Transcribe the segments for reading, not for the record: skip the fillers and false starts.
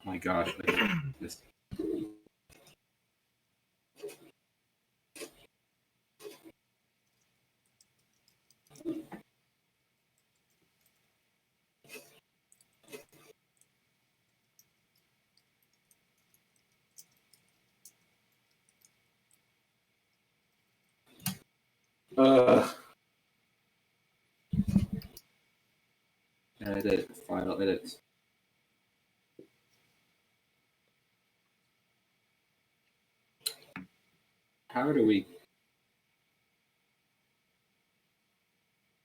My gosh. This. Edit, final edits. How do we?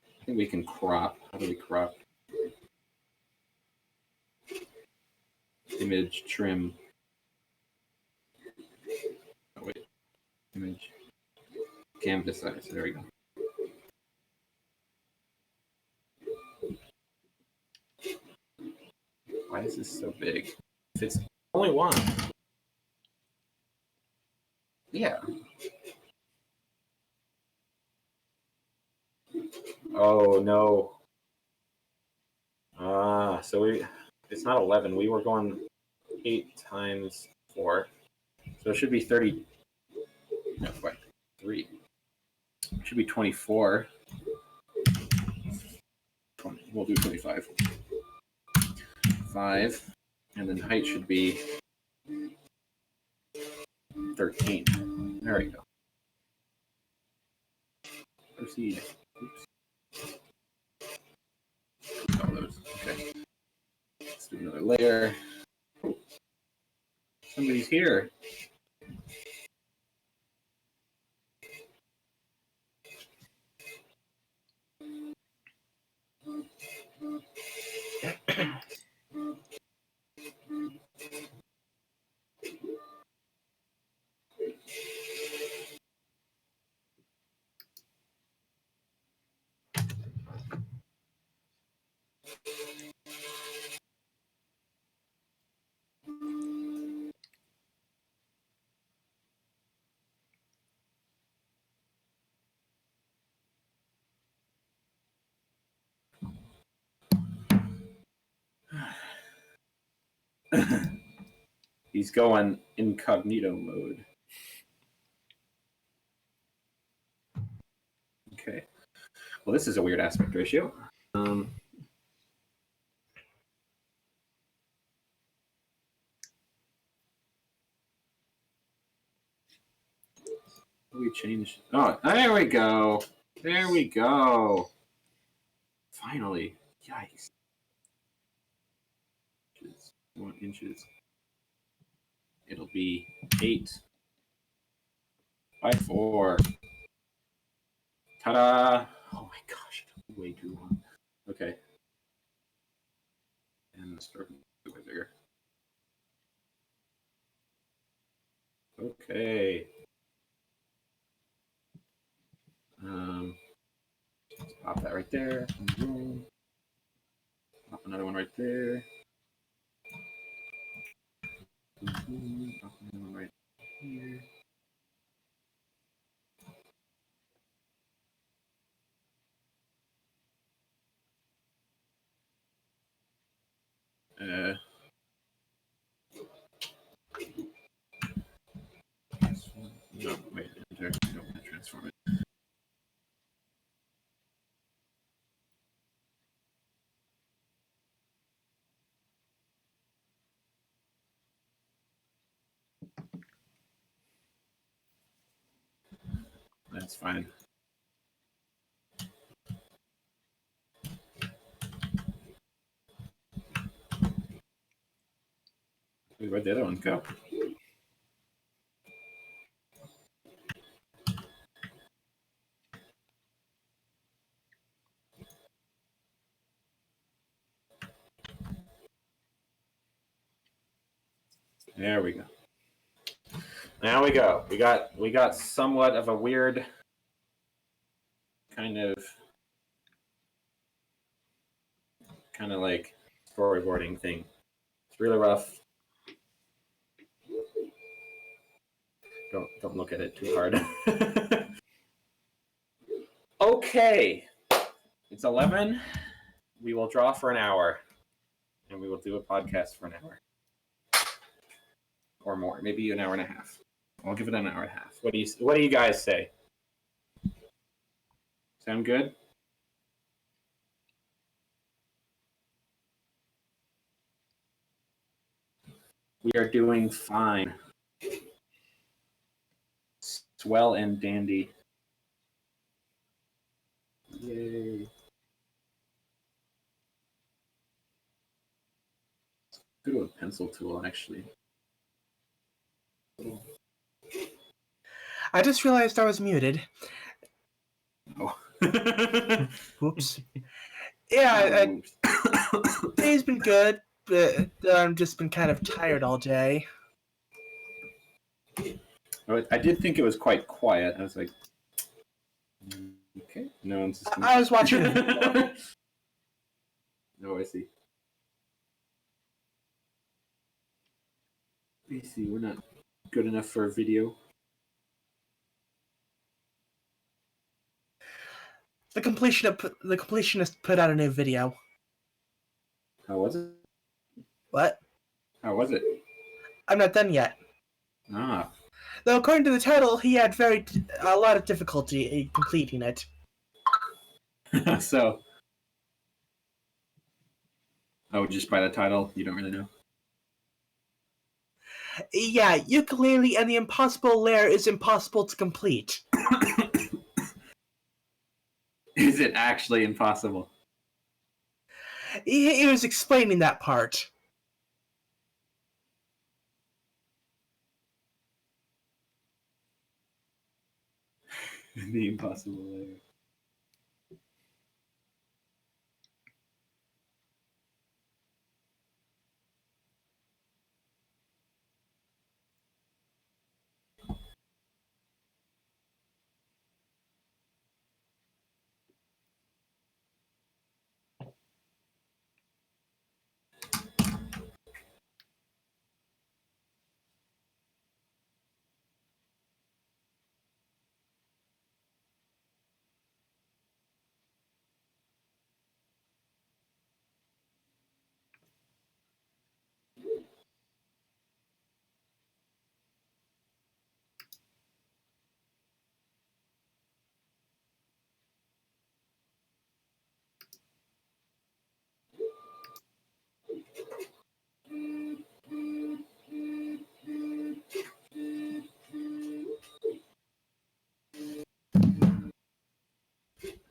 I think we can crop. How do we crop? Image trim. Oh wait, image. Canvas size. There we go. Why is this so big? If it's only one. Yeah. Oh no. So it's not 11. We were going 8 times 4. So it should be 30. No, wait, 3. It should be 24. 20. We'll do 25. 5. And then height should be 13. There we go. Proceed. Oops. All those. Okay. Let's do another layer. Somebody's here. He's going incognito mode. Okay. Well, this is a weird aspect ratio. We changed. Oh, there we go. There we go. Finally. Yikes. 1 inches. It'll be 8 by 4. Ta-da! Oh my gosh, it took way too long. Okay. And the stroke is way bigger. Okay. Let's pop that right there. Pop another one right there. Pop another one right here. No, wait, enter. I don't want to transform it. That's fine. Where'd the other ones go? There we go. Now we go. We got somewhat of a weird kind of like storyboarding thing. It's really rough. Don't look at it too hard. Okay. It's 11. We will draw for an hour. And we will do a podcast for an hour. or more, maybe an hour and a half. I'll give it an hour and a half. What do you guys say? Sound good? We are doing fine. Swell and dandy. Yay. Go to a pencil tool, actually. I just realized I was muted. Oh. Whoops. Yeah, day's been good, but I've just been kind of tired all day. I did think it was quite quiet. I was like, okay, no one's just I was watching. No, I see. I see. We're not good enough for a video. The completionist put out a new video. How was it? What? How was it? I'm not done yet. Ah. Though according to the title, he had a lot of difficulty in completing it. So. Oh, just by the title, you don't really know? Yeah, ukulele and the impossible lair is impossible to complete. Is it actually impossible? He was explaining that part. The impossible layer.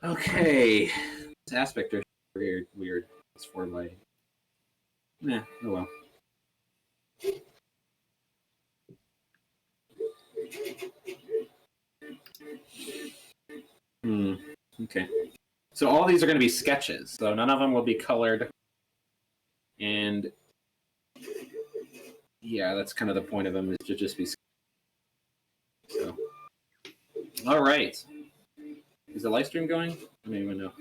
Okay. This aspect are weird. It's 4 by. Nah, oh well. Okay. So all these are going to be sketches. So none of them will be colored. And yeah, that's kind of the point of them, is to just be. So. All right. Is the live stream going? I don't even know.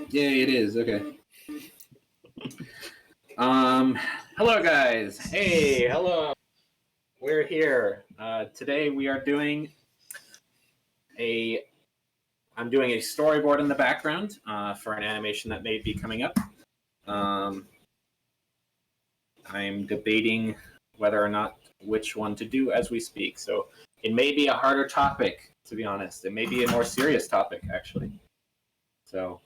Yay, it is. Okay. Hello guys. Hey, hello. We're here. Today we are doing I'm doing a storyboard in the background for an animation that may be coming up. I'm debating whether or not which one to do as we speak. So it may be a harder topic, to be honest. It may be a more serious topic, actually. So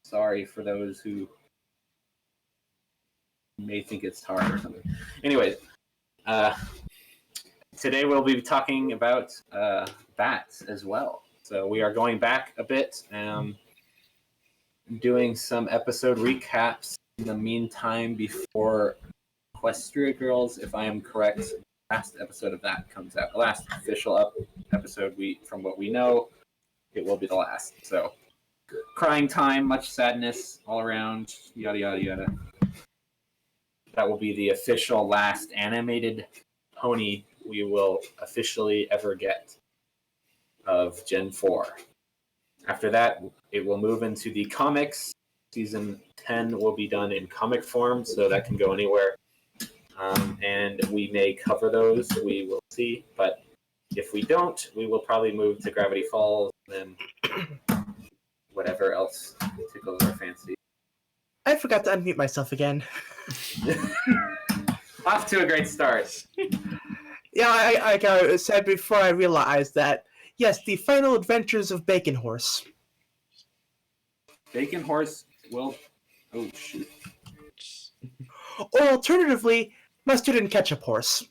sorry for those who may think it's hard or something. Anyways, today we'll be talking about bats as well. So we are going back a bit, doing some episode recaps in the meantime before Equestria Girls, if I am correct. The last episode of that comes out. The last official episode, from what we know, it will be the last. So crying time, much sadness all around, yada yada yada. That will be the official last animated pony we will officially ever get of Gen 4. After that, it will move into the comics. Season 10 will be done in comic form, so that can go anywhere. And we may cover those, we will see. But if if we don't, we will probably move to Gravity Falls and then whatever else tickles our fancy. I forgot to unmute myself again. Off to a great start. Yeah, I said before I realized that, yes, the final adventures of Bacon Horse. Bacon Horse will... Oh, shoot. Or alternatively, Mustard and Ketchup Horse.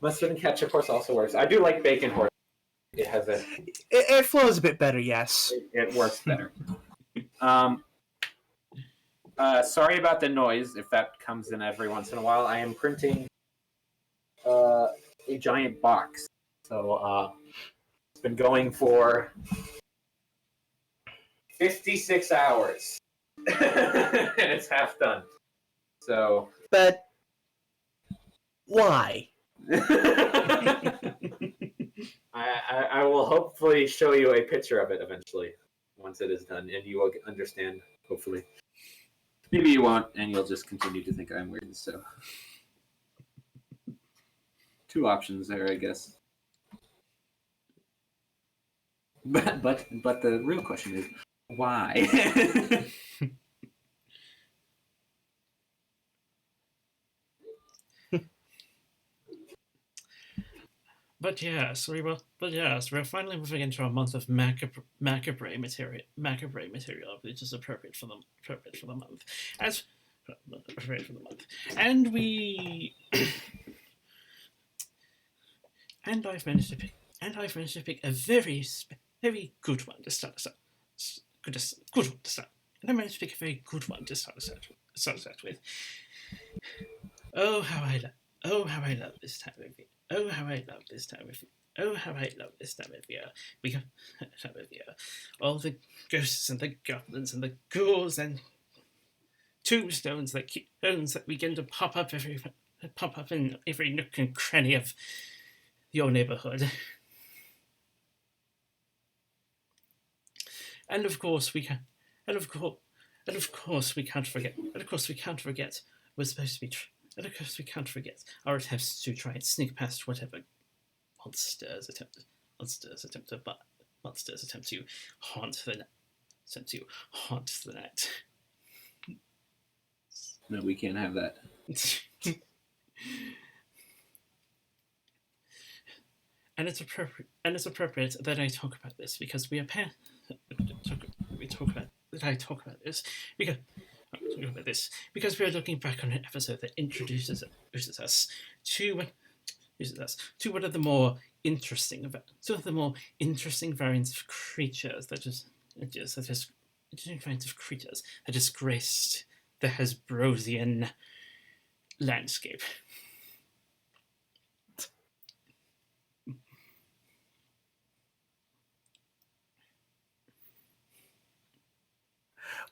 Mustard and Ketchup Horse also works. I do like Bacon Horse. It has a... It flows a bit better, yes. It works better. Sorry about the noise, if that comes in every once in a while. I am printing a giant box. So it's been going for 56 hours. And it's half done. So... But why? I will hopefully show you a picture of it eventually, once it is done, and you will understand, hopefully. Maybe you won't, and you'll just continue to think I'm weird, so... Two options there, I guess. But the real question is, why? But yes, we're finally moving into a month of macabre material, which is appropriate for the month. Appropriate for the month, and we and I've managed to pick a very good one to start us out. Good one to start. And I managed to pick a very good one to start us out with. Oh how I love this time of year. Oh, how I love this time of year. Oh, how I love this time of year. All the ghosts and the goblins and the ghouls and tombstones that begin to pop up in every nook and cranny of your neighborhood. And of course we can't forget we're supposed to be. And of course, we can't forget our attempts to try and sneak past whatever monsters attempt to haunt the night. No, we can't have that. And it's appropriate that I talk about this because we are looking back on an episode that introduces us to one of the more interesting variants of creatures that has graced the Hasbrosian landscape.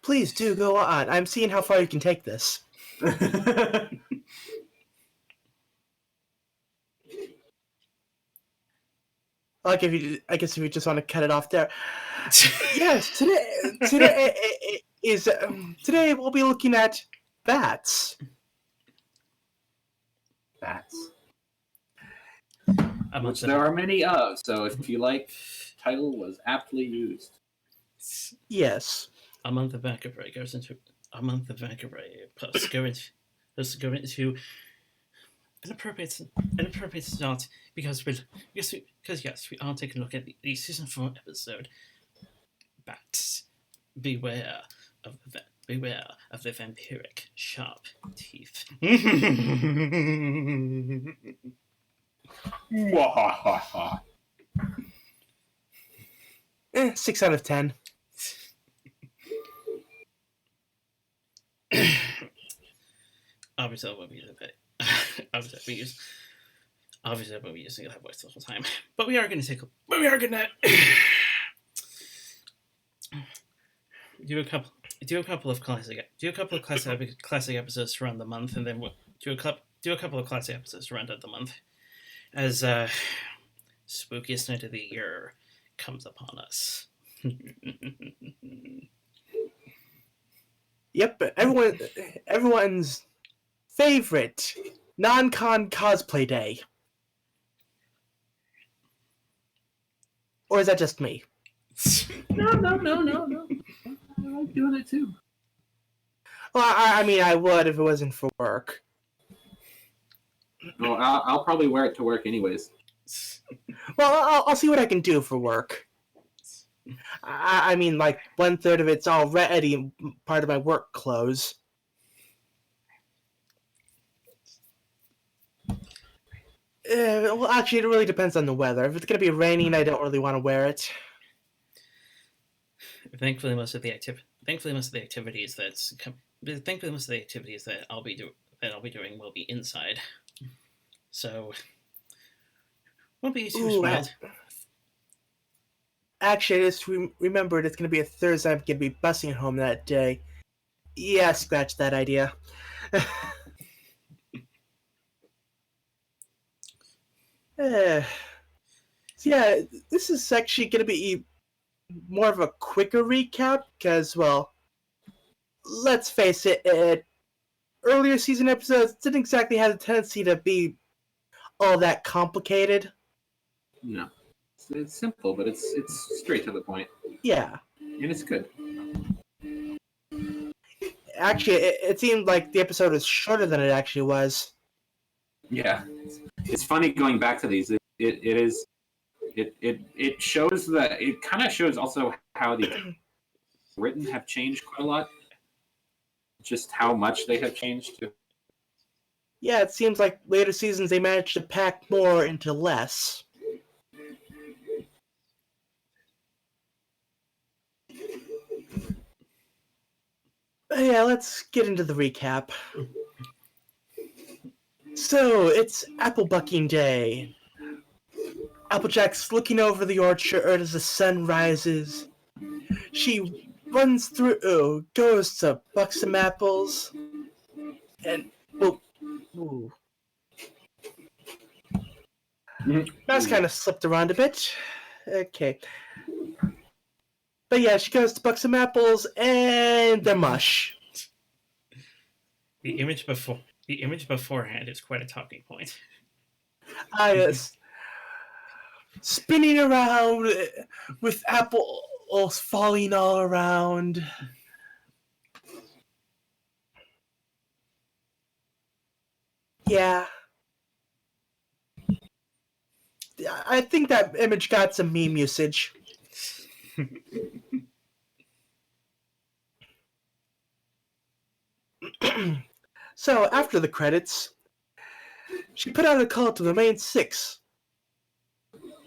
Please do go on. I'm seeing how far you can take this. I guess if you just want to cut it off there. Yes, today we'll be looking at bats. Bats. Which there are many of, so if you like, title was aptly used. Yes. A month of macabre plus go into an appropriate start because we are taking a look at the season 4 episode. Bats, beware of the vampiric sharp teeth. 6 out of 10. Obviously, I won't be using that. Obviously, I won't be using that voice the whole time. But we are going to do a couple of classic episodes around the month, and then we'll do a couple of classic episodes to round out the month as spookiest night of the year comes upon us. Yep, everyone's favorite non-con cosplay day. Or is that just me? No. I like doing it too. Well, I mean, I would if it wasn't for work. Well, I'll probably wear it to work anyways. Well, I'll see what I can do for work. I mean, like, 1/3 of it's already part of my work clothes. Well, actually, it really depends on the weather. If it's going to be raining, I don't really want to wear it. Thankfully, most of the activities that I'll be doing will be inside, so won't be too Ooh, bad. Actually, I just remembered it's going to be a Thursday. I'm going to be busing home that day. Yeah, scratch that idea. So yeah, this is actually going to be more of a quicker recap because, well, let's face it, earlier season episodes didn't exactly have the tendency to be all that complicated. No, it's simple, but it's straight to the point. Yeah. And it's good. Actually, it seemed like the episode was shorter than it actually was. Yeah, it's funny going back to these. It shows that it kind of shows also how the written have changed quite a lot. Just how much they have changed. Yeah, it seems like later seasons they managed to pack more into less. But yeah, let's get into the recap. So, it's apple bucking day. Applejack's looking over the orchard as the sun rises. She runs through, goes to buck some apples, and ooh. Mouse kind of slipped around a bit. Okay. But yeah, she goes to buck some apples, and they're mush. The image beforehand is quite a talking point. Yes. Spinning around with apples falling all around. Yeah. I think that image got some meme usage. So, after the credits, she put out a call to the main six.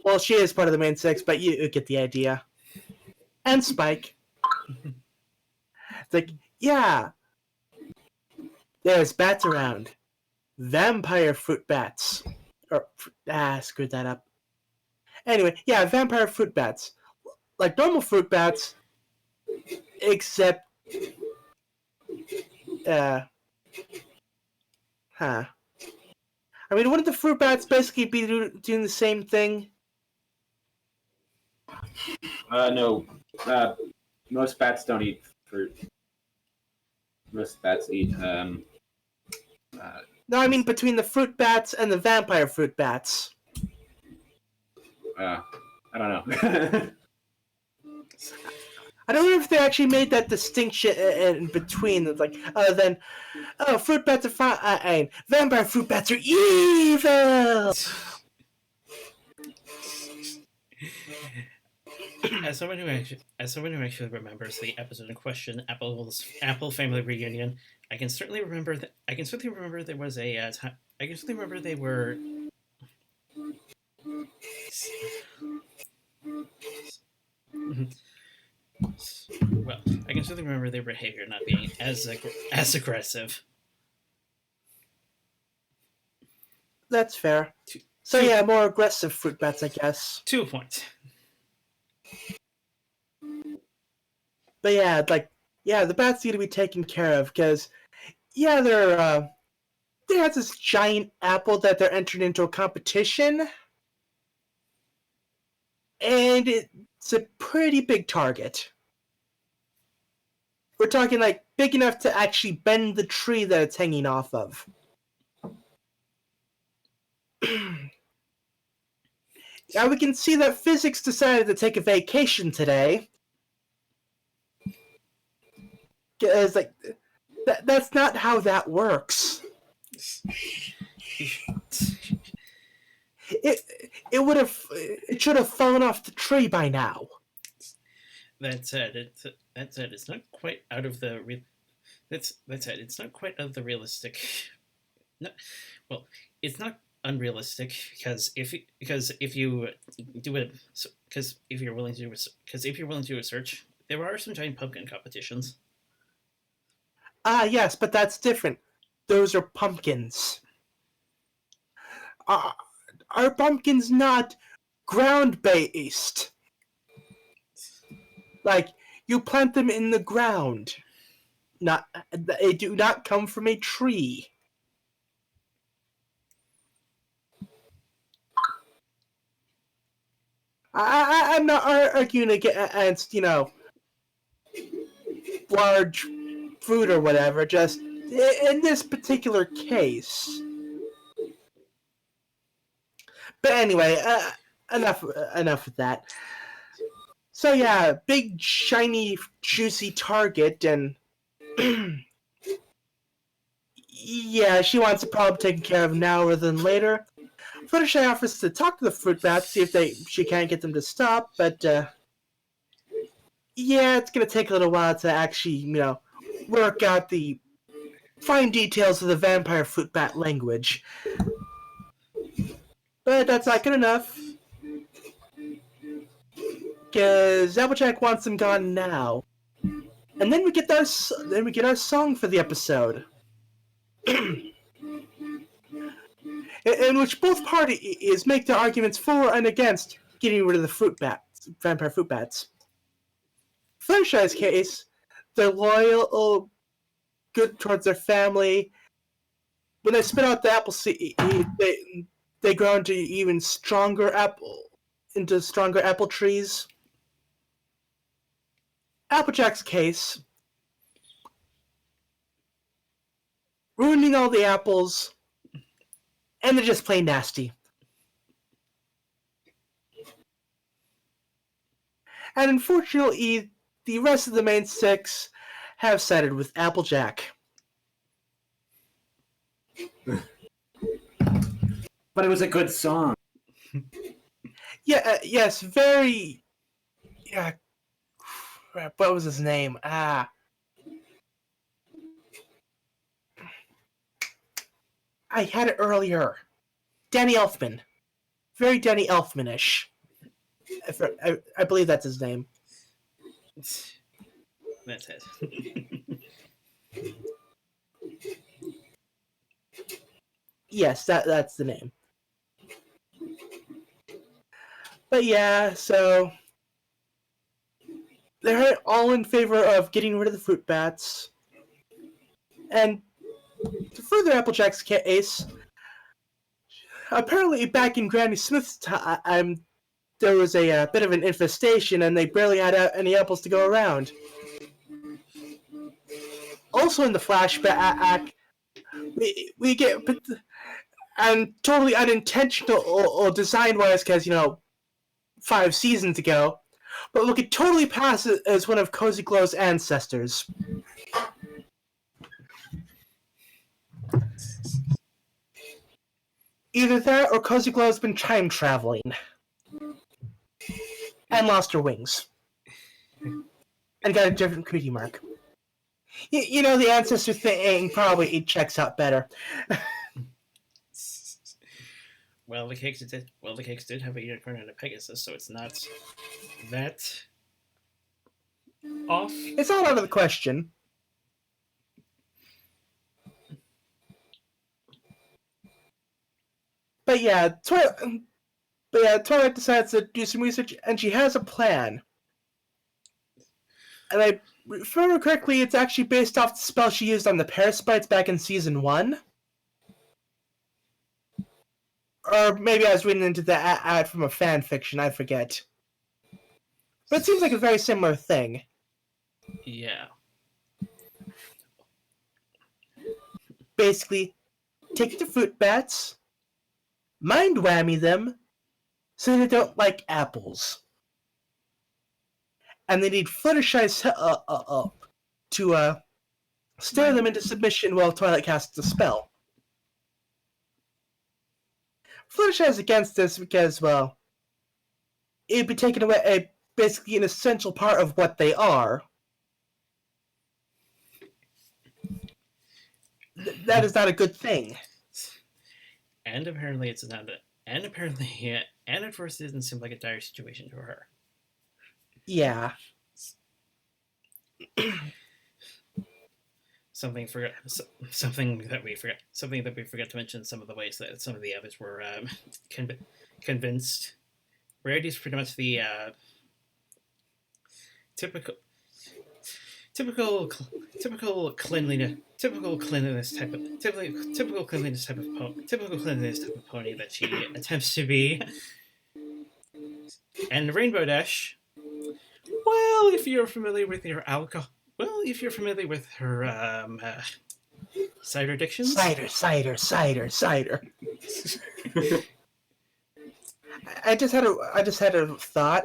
Well, she is part of the main six, but you get the idea. And Spike. It's like, yeah, there's bats around. Vampire fruit bats. Screwed that up. Anyway, yeah, vampire fruit bats. Like normal fruit bats, except, I mean, wouldn't the fruit bats basically be doing the same thing? No. Most bats don't eat fruit. Most bats eat. No, I mean between the fruit bats and the vampire fruit bats. I don't know. I don't know if they actually made that distinction in between, like, other than, oh, fruit bats are fine, vampire fruit bats are evil! As someone who actually remembers the episode in question, Apple Family Reunion, I can certainly remember there was a I can certainly remember they were. Well, I can certainly remember their behavior not being as aggressive. That's fair. So yeah, more aggressive fruit bats, I guess. 2 points. But yeah, like, yeah, the bats need to be taken care of, because, yeah, they have this giant apple that they're entering into a competition, and it's a pretty big target. We're talking, like, big enough to actually bend the tree that it's hanging off of. Now we can see that physics decided to take a vacation today. It's like, that's not how that works. It should have fallen off the tree by now. That said, it's not quite out of the that said, it's not quite out of the realistic. No, well, it's not unrealistic because if you do it because if you're willing to do a search, there are some giant pumpkin competitions. Ah, yes, but that's different. Those are pumpkins. Are pumpkins not ground-based? Like, you plant them in the ground. They do not come from a tree. I'm not arguing against, large fruit or whatever, just in this particular case. But anyway, enough of that. So yeah, big, shiny, juicy target, and yeah, she wants the problem taken care of now rather than later. Fluttershy offers to talk to the fruit bats, see if she can't get them to stop, but yeah, it's gonna take a little while to actually, work out the fine details of the vampire fruit bat language. But that's not good enough, because Applejack wants them gone now. And then we get our song for the episode, in which both parties make their arguments for and against getting rid of the vampire fruit bats. Fluttershy's case, they're loyal, good towards their family. When they spit out the apple seed, they grow into stronger apple trees. Applejack's case, ruining all the apples, and they're just plain nasty. And unfortunately, the rest of the main six have sided with Applejack. But it was a good song. Yeah, yes, very... Yeah, crap, what was his name? I had it earlier. Danny Elfman. Very Danny Elfman-ish. I believe that's his name. That's it. Yes, that's the name. But yeah, so they're all in favor of getting rid of the fruit bats. And to further Applejack's case, apparently back in Granny Smith's time, there was a bit of an infestation and they barely had any apples to go around. Also in the flashback, we get, and totally unintentional or design-wise, because, 5 seasons ago, but we could totally pass it as one of Cozy Glow's ancestors. Either that or Cozy Glow's been time traveling and lost her wings and got a different cutie mark. The ancestor thing probably checks out better. Well, the cakes did have a unicorn and a Pegasus, so it's not that off. It's all out of the question. But yeah, Twilight decides to do some research, and she has a plan. And I remember correctly, it's actually based off the spell she used on the Paraspites back in Season 1. Or maybe I was reading into the ad from a fan fiction, I forget. But it seems like a very similar thing. Yeah. Basically, take the fruit bats, mind whammy them, So they don't like apples. And they need Fluttershy's to stare them into submission while Twilight casts a spell. Fluttershy is against this because, well, it'd be taking away basically an essential part of what they are. That is not a good thing. And apparently it's not. And at first it didn't seem like a dire situation to her. Yeah. Something that we forgot to mention. Some of the ways that some of the others were convinced. Rarity is pretty much the typical cleanliness type of pony that she attempts to be. And Rainbow Dash, well, if you're familiar with her cider addictions. Cider. I just had a thought.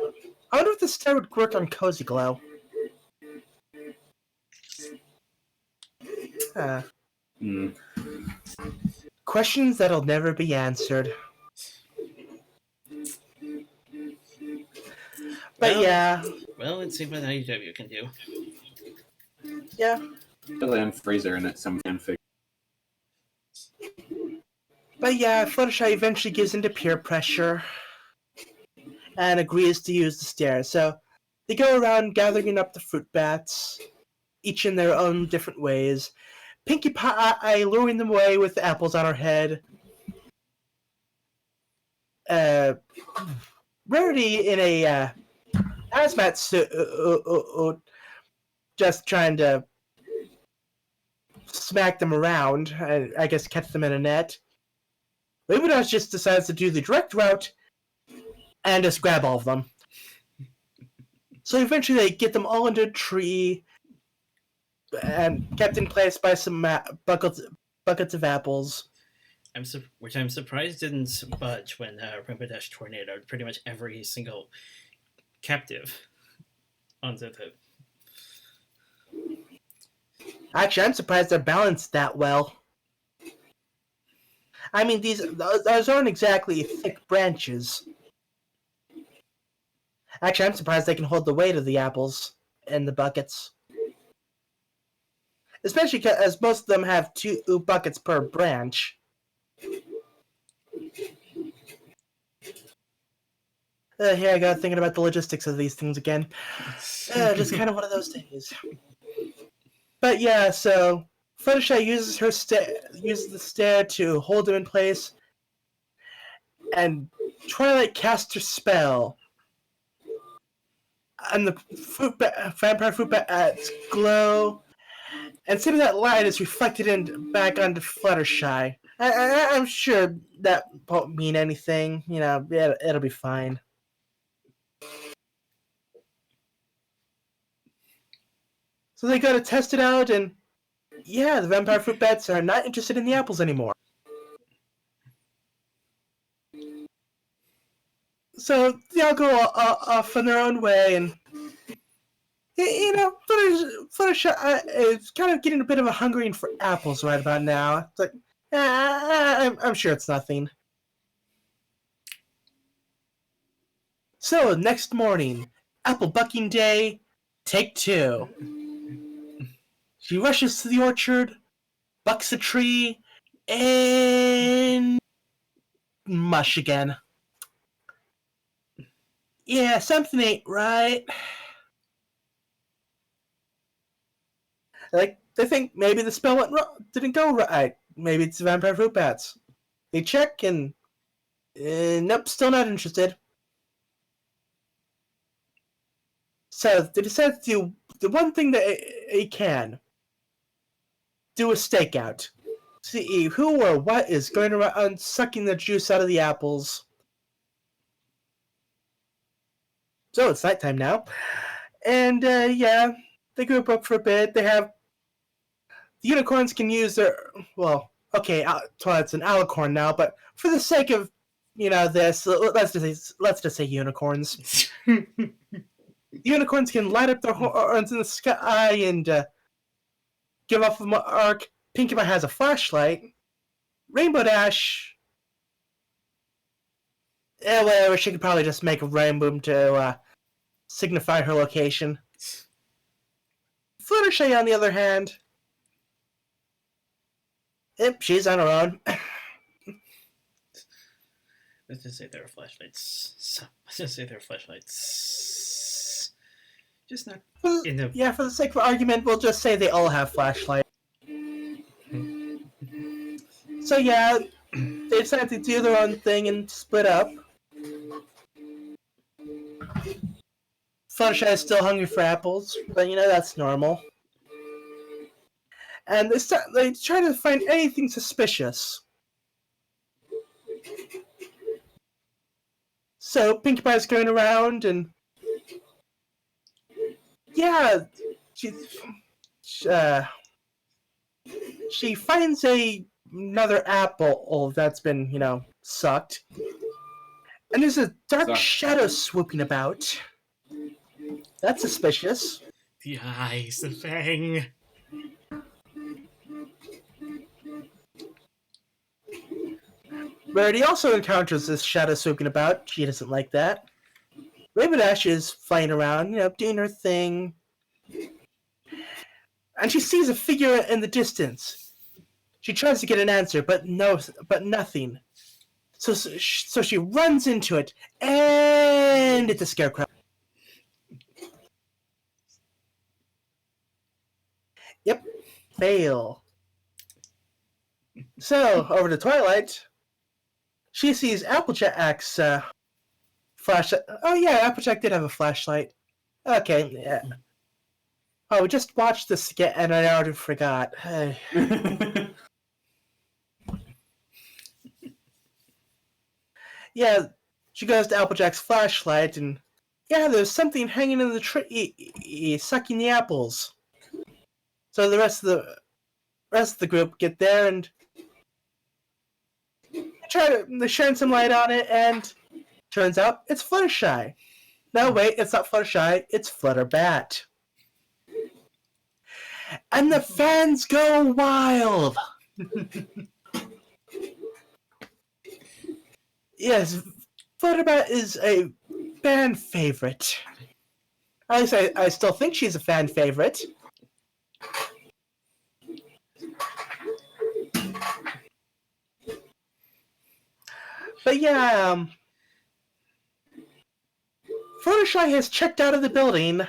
I wonder if the star would work on Cozy Glow. Questions that'll never be answered. But yeah. Well, let's see what IDW can do. Yeah. Land Fraser in it, some fanfic. But yeah, Fluttershy eventually gives into peer pressure and agrees to use the stairs. So they go around gathering up the fruit bats, each in their own different ways. Pinkie Pie luring them away with the apples on her head. Rarity in a hazmat suit, just trying to smack them around, I guess catch them in a net. Luminos just decides to do the direct route and just grab all of them. So eventually they get them all into a tree and kept in place by some buckets of apples. Which I'm surprised didn't budge when Rainbow Dash tornadoed pretty much every single captive onto the... Actually, I'm surprised they're balanced that well. I mean, those aren't exactly thick branches. Actually, I'm surprised they can hold the weight of the apples in the buckets. Especially because most of them have 2 buckets per branch. Here I go, thinking about the logistics of these things again. Just kind of one of those days. But yeah, so Fluttershy uses the stair to hold him in place, and Twilight casts her spell, and the vampire fruit bats glow, and some of that light is reflected back onto Fluttershy. I'm sure that won't mean anything. You know, it'll be fine. So they go to test it out, and yeah, the vampire fruit bats are not interested in the apples anymore. So they all go off on their own way, and you know, Fluttershy is kind of getting a bit of a hungering for apples right about now. It's like, I'm sure it's nothing. So next morning, apple bucking day, take 2. She rushes to the orchard, bucks a tree, and mush again. Yeah, something ain't right. Like, they think maybe the spell didn't go right. Maybe it's the vampire fruit bats. They check and nope, still not interested. So they decide to do the one thing that they can. Do a stakeout. See who or what is going around sucking the juice out of the apples. So it's nighttime now. And yeah, they group up for a bit. They have... The unicorns can use their... Well, okay, Twilight's an alicorn now, but for the sake of this. Let's just say unicorns. Unicorns can light up their horns in the sky and give off an arc. Pinkie Pie has a flashlight. Rainbow Dash. Whatever. She could probably just make a rainbow to signify her location. Fluttershy, on the other hand, she's on her own. Let's just say there are flashlights. Let's just say there are flashlights. Just not in the. Yeah, for the sake of argument, we'll just say they all have flashlights. So yeah, they decided to do their own thing and split up. Fluttershy is still hungry for apples, but that's normal. And they try to find anything suspicious. So Pinkie Pie's going around and yeah, she finds another apple that's been sucked, and there's a dark shadow swooping about. That's suspicious. The eyes, the fang. Rarity also encounters this shadow swooping about. She doesn't like that. Rainbow Dash is flying around, doing her thing. And she sees a figure in the distance. She tries to get an answer, but nothing. So she runs into it, and it's a scarecrow. Yep, fail. So, over to Twilight. She sees Applejack's flashlight. Oh yeah, Applejack did have a flashlight. Okay, yeah. Oh, we just watched this again and I already forgot. Yeah, she goes to Applejack's flashlight and yeah, there's something hanging in the tree, sucking the apples. So the rest of the group get there and they shine some light on it, and turns out it's Fluttershy. No, wait, it's not Fluttershy, it's Flutterbat. And the fans go wild! Yes, Flutterbat is a fan favorite. At least I still think she's a fan favorite. But yeah, Fluttershy has checked out of the building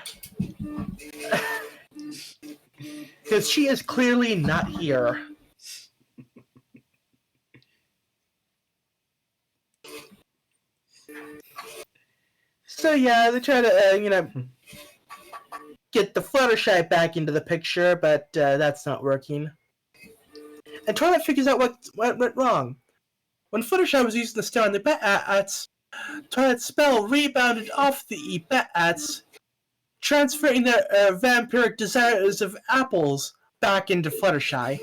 because she is clearly not here. So yeah, they try to get the Fluttershy back into the picture, but that's not working. And Twilight figures out what went wrong. When Fluttershy was using the star on the Bat-Ats, Twilight's spell rebounded off the Bat-Ats, transferring their vampiric desires of apples back into Fluttershy.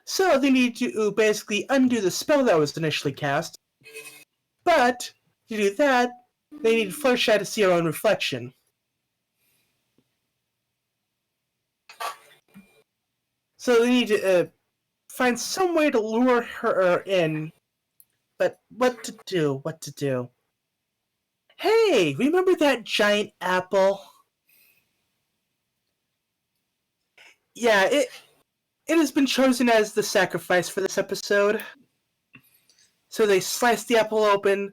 So they need to basically undo the spell that was initially cast. But to do that, they need Fluttershy to see her own reflection. So they need to find some way to lure her in. But what to do? Hey, remember that giant apple? Yeah, it has been chosen as the sacrifice for this episode. So they slice the apple open,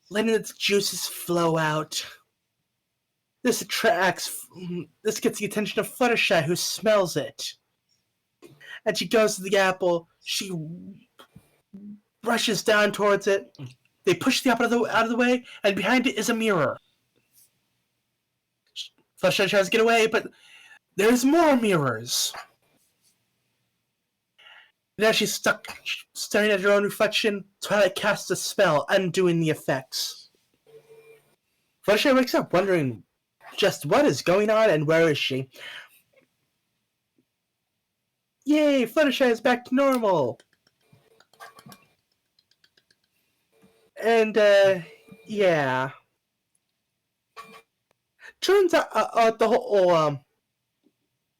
letting its juices flow out. This gets the attention of Fluttershy, who smells it. And she goes to the apple. She rushes down towards it. They push the apple out of the way, and behind it is a mirror. Fluttershy tries to get away, but there's more mirrors. Now she's stuck staring at her own reflection. Twilight casts a spell, undoing the effects. Fluttershy wakes up, wondering just what is going on and where is she. Yay, Fluttershy is back to normal. And, yeah. Turns out the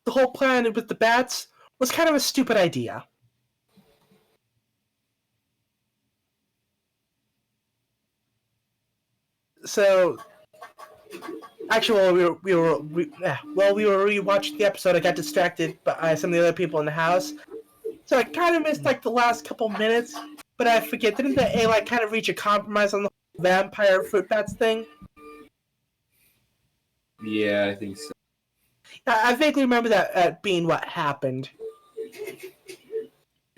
whole plan with the bats was kind of a stupid idea. So, actually, while we were rewatching the episode, I got distracted by some of the other people in the house. So I kind of missed like the last couple minutes, but I forget. Didn't they like kind of reach a compromise on the vampire fruit bats thing? Yeah, I think so. I vaguely remember that being what happened.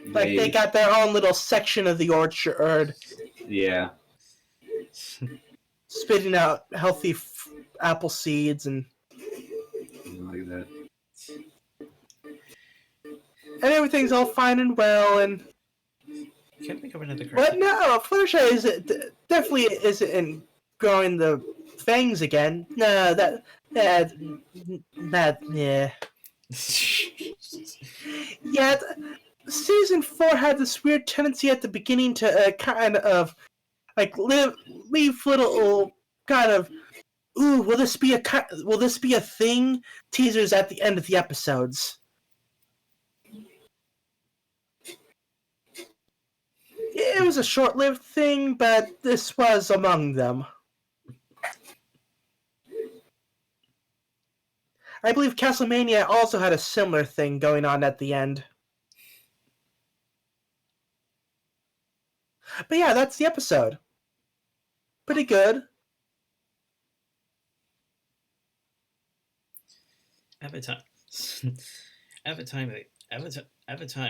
Like they got their own little section of the orchard. Yeah. Spitting out healthy apple seeds and Like that. everything's all fine and well. And Can't think of another card. but no, Fluttershy definitely isn't growing the fangs again. No, that yeah. Yeah, season 4 had this weird tendency at the beginning to kind of like leave little kind of ooh, will this be a thing teasers at the end of the episodes. It was a short-lived thing, but this was among them. I believe Castlemania also had a similar thing going on at the end. But yeah, that's the episode. Pretty good. At the time,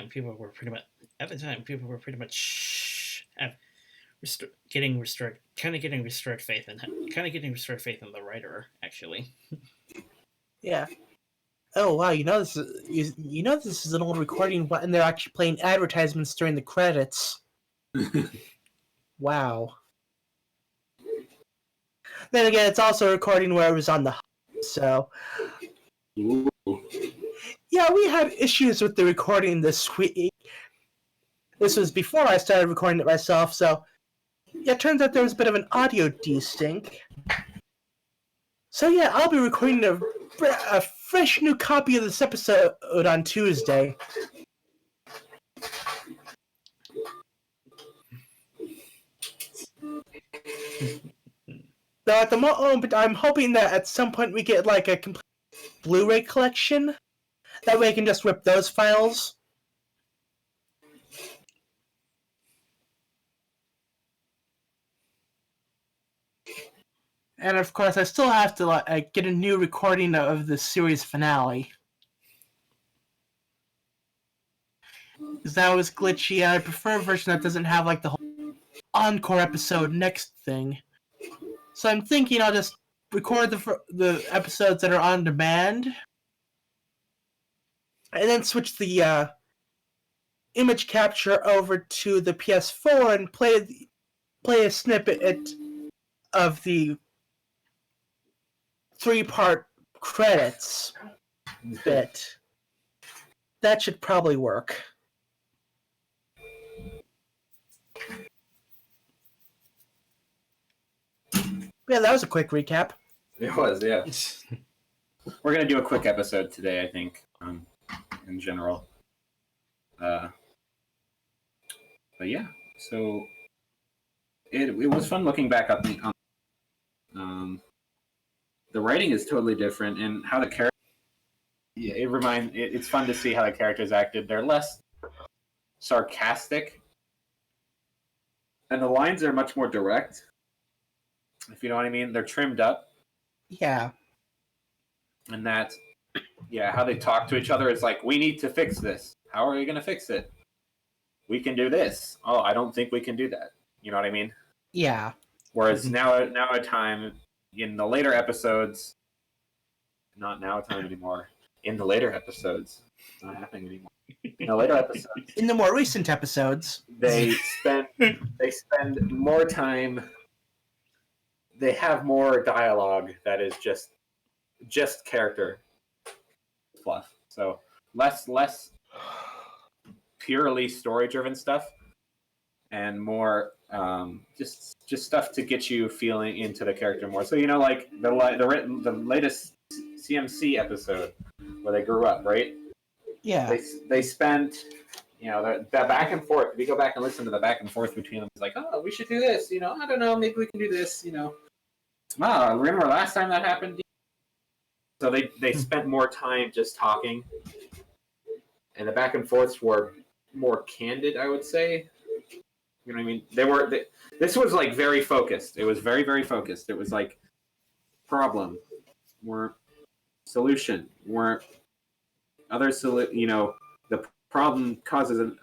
people were pretty much getting restored faith in the writer, actually. Yeah. Oh wow, you know this is an old recording and they're actually playing advertisements during the credits. Wow. Then again, it's also a recording where it was on the so. Ooh. Yeah, we had issues with the recording this week. This was before I started recording it myself, so yeah, it turns out there was a bit of an audio desync. So yeah, I'll be recording a fresh new copy of this episode on Tuesday. Though at the moment, I'm hoping that at some point we get like a complete Blu-ray collection. That way I can just rip those files. And of course, I still have to get a new recording of the series finale. Because that was glitchy, and I prefer a version that doesn't have like the whole encore episode next thing. So I'm thinking I'll just record the episodes that are on demand, and then switch the image capture over to the PS4 and play a snippet of the 3-part credits bit. That should probably work. Yeah, that was a quick recap. It was, yeah. We're gonna do a quick episode today, I think, in general. But yeah, so it was fun looking back up. The writing is totally different, and how the character. Yeah, it's fun to see how the characters acted. They're less sarcastic, and the lines are much more direct. If you know what I mean, they're trimmed up. Yeah. And that, yeah, how they talk to each other is like, we need to fix this. How are we going to fix it? We can do this. Oh, I don't think we can do that. You know what I mean? Yeah. Whereas now a time in the later episodes, not now a time anymore. In the later episodes, it's not happening anymore. In the later episodes, in the more recent episodes, they spend more time. They have more dialogue that is just character fluff. So less purely story-driven stuff, and more just stuff to get you feeling into the character more. So like the latest CMC episode where they grew up, right? Yeah. They spent the back and forth. If you go back and listen to the back and forth between them, it's like, oh, we should do this. I don't know, maybe we can do this. Wow, remember last time that happened? So they spent more time just talking, and the back and forths were more candid, I would say. You know what I mean? This was like very focused. It was very, very focused. It was like problem, weren't solution, weren't other the problem causes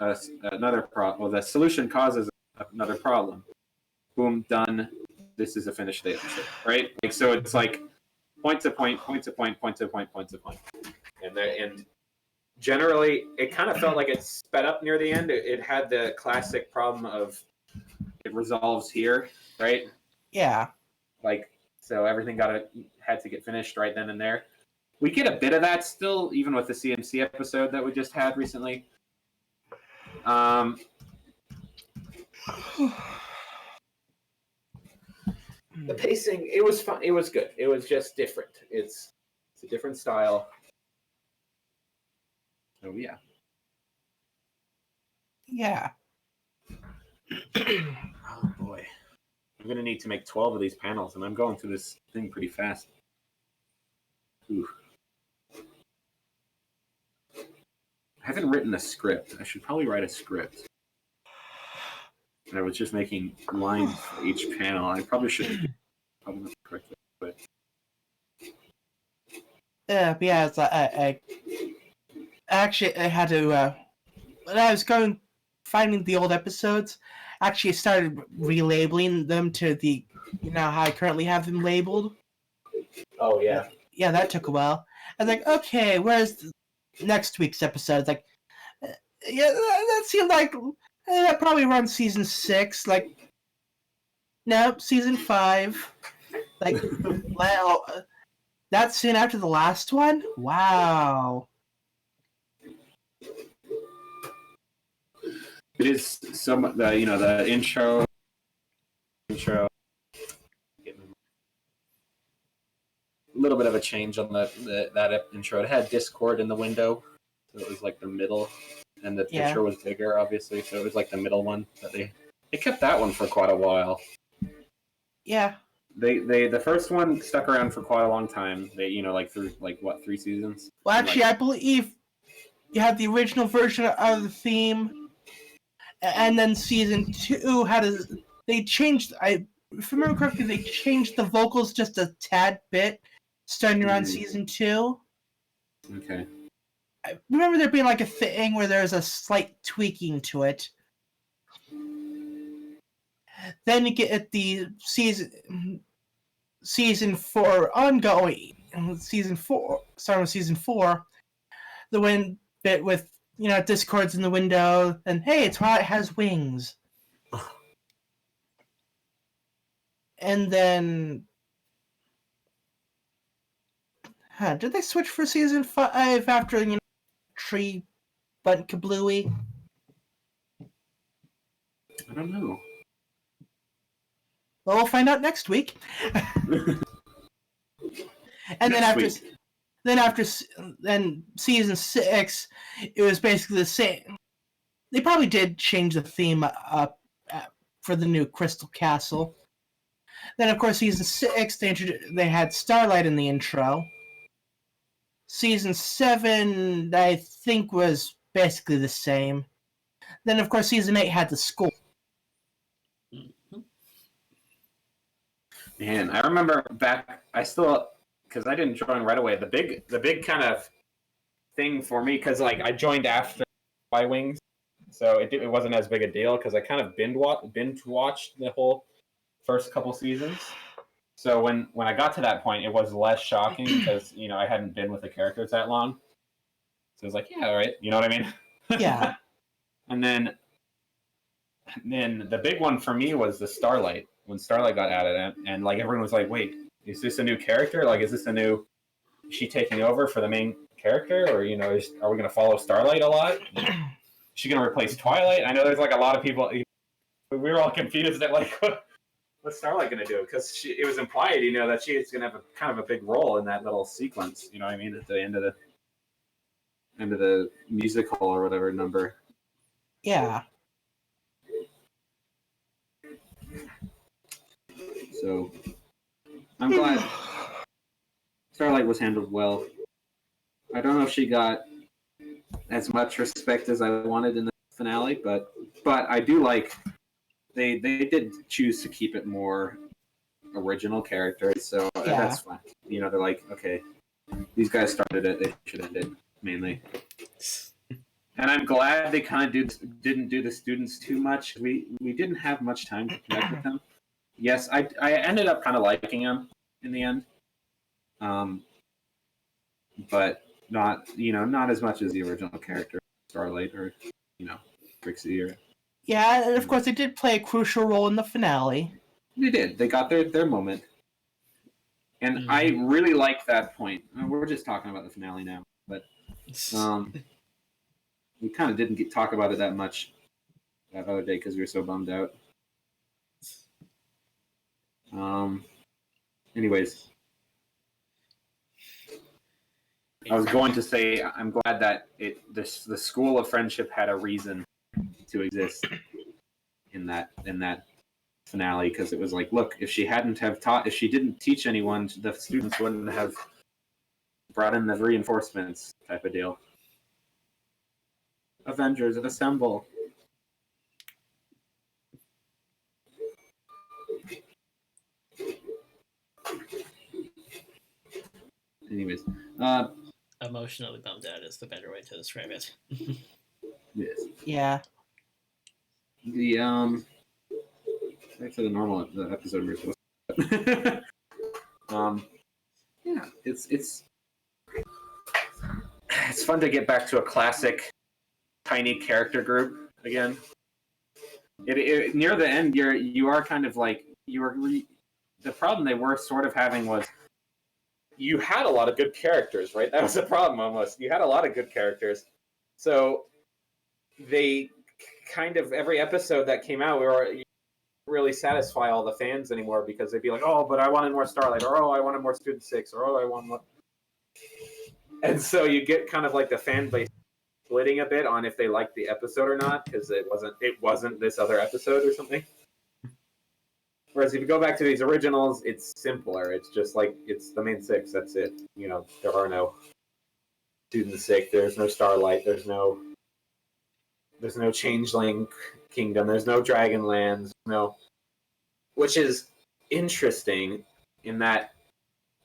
another problem. Well, the solution causes another problem. Boom, done. This is a finished episode, right? Like, so it's like point to point, point to point, point to point, point to point, and generally, it kind of felt like it sped up near the end. It had the classic problem of it resolves here, right? Yeah. Like, so everything had to get finished right then and there. We get a bit of that still, even with the CMC episode that we just had recently. The pacing, it was fun. It was good. It was just different. It's a different style. So yeah. Yeah. Oh boy. I'm gonna need to make 12 of these panels, and I'm going through this thing pretty fast. Ooh. I haven't written a script. I should probably write a script. And I was just making lines for each panel. I probably should probably not correctly, but But yeah, it's, I actually I had to when I was finding the old episodes, actually I started relabeling them to the how I currently have them labeled. oh yeah. Yeah, that took a while. I was like, okay, where's next week's episode? It's like, yeah, that seemed like that probably runs season 6. Like, nope, season 5. Like, well, that's soon after the last one. Wow. It is somewhat the intro. A little bit of a change on that intro. It had Discord in the window, so it was like the middle, and the intro was bigger, obviously. So it was like the middle one that they kept that one for quite a while. Yeah. The first one stuck around for quite a long time. They through 3 seasons. Well, actually, I believe you had the original version of the theme, and then season 2 they changed. If I remember correctly, they changed the vocals just a tad bit, starting around season 2. Okay. I remember there being like a thing where there's a slight tweaking to it. Then you get at the season 4 ongoing. Season 4, starting with season 4, the one bit with Discord's in the window, and hey, Twilight has wings. And then, did they switch for season 5 after Tree Bunt Kablooey? I don't know. Well, we'll find out next week. And then season 6, it was basically the same. They probably did change the theme up for the new Crystal Castle. Then, of course, season 6, they had Starlight in the intro. Season 7, I think, was basically the same. Then, of course, season 8 had the school. Man, I remember back. Because I didn't join right away. The big kind of thing for me, because I joined after Y Wings, so it wasn't as big a deal because I kind of binge watched the whole first couple seasons. So when I got to that point, it was less shocking because I hadn't been with the characters that long. So it was like, yeah, all right, you know what I mean? Yeah. And then the big one for me was the Starlight, when Starlight got added, and everyone was like, wait, is this a new character? Is this is she taking over for the main character, or are we going to follow Starlight a lot? she going to replace Twilight? I know there's like a lot of people. We were all confused at like what's Starlight going to do? Because it was implied, that she is going to have kind of a big role in that little sequence. You know what I mean? At the end of the musical or whatever number. Yeah. So I'm glad Starlight was handled well. I don't know if she got as much respect as I wanted in the finale, but I do like they did choose to keep it more original characters, so that's fine. They're like, okay, these guys started it; they should end it mainly. And I'm glad they kind of didn't do the students too much. We didn't have much time to connect with them. Yes, I ended up kind of liking them in the end, but not as much as the original character, Starlight or Trixie or. Yeah, and of course they did play a crucial role in the finale. They did. They got their moment, and I really like that point. We're just talking about the finale now, but we kind of didn't talk about it that much that other day because we were so bummed out. Anyways, I was going to say I'm glad that the school of friendship had a reason to exist in that finale, because it was like, look, if she didn't teach anyone, the students wouldn't have brought in the reinforcements type of deal. Avengers assemble. Anyways, Emotionally bummed out is the better way to describe it. yes. Yeah. The back to the normal episode we're supposed to. Yeah, it's fun to get back to a classic tiny character group again. Near the end, you are kind of like the problem they were sort of having was you had a lot of good characters, right? That was the problem almost. You had a lot of good characters, so they kind of every episode that came out, we were really satisfy all the fans anymore, because they'd be like, oh, but I wanted more Starlight, or oh, I wanted more Student 6, or oh, I want more. And so you get kind of like the fan base splitting a bit on if they liked the episode or not, because it wasn't this other episode or something. Whereas if you go back to these originals, it's simpler. It's just like, it's the main 6, that's it. There are no Student 6, there's no Starlight, there's no Changeling Kingdom, there's no Dragonlands, no. Which is interesting in that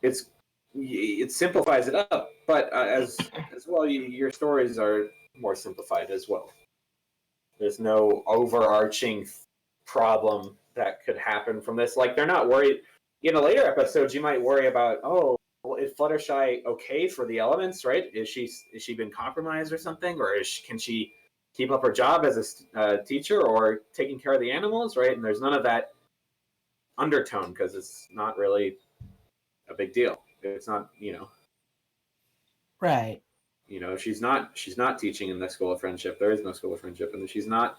it simplifies it up, but as well, your stories are more simplified as well. There's no overarching problem that could happen from this. Like, they're not worried. In a later episodes, you might worry about, oh, well, is Fluttershy okay for the elements, right? Is she been compromised or something, or can she keep up her job as a teacher or taking care of the animals, right? And there's none of that undertone, because it's not really a big deal. It's not, Right. she's not teaching in the School of Friendship. There is no School of Friendship, and she's not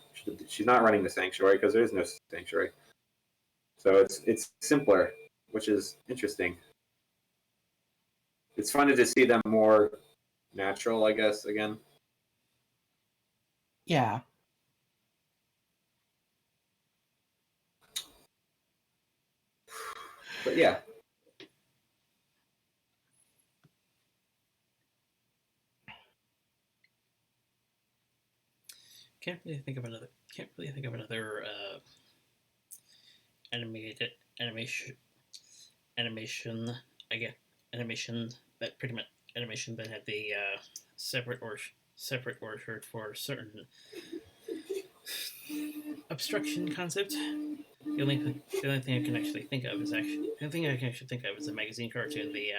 running the sanctuary, because there is no sanctuary. So it's simpler, which is interesting. It's fun to just see them more natural, I guess, again. Yeah. But yeah. Can't really think of another animation that pretty much animation that had the separate orchard for certain obstruction concept. The only thing I can actually think of is a magazine cartoon, the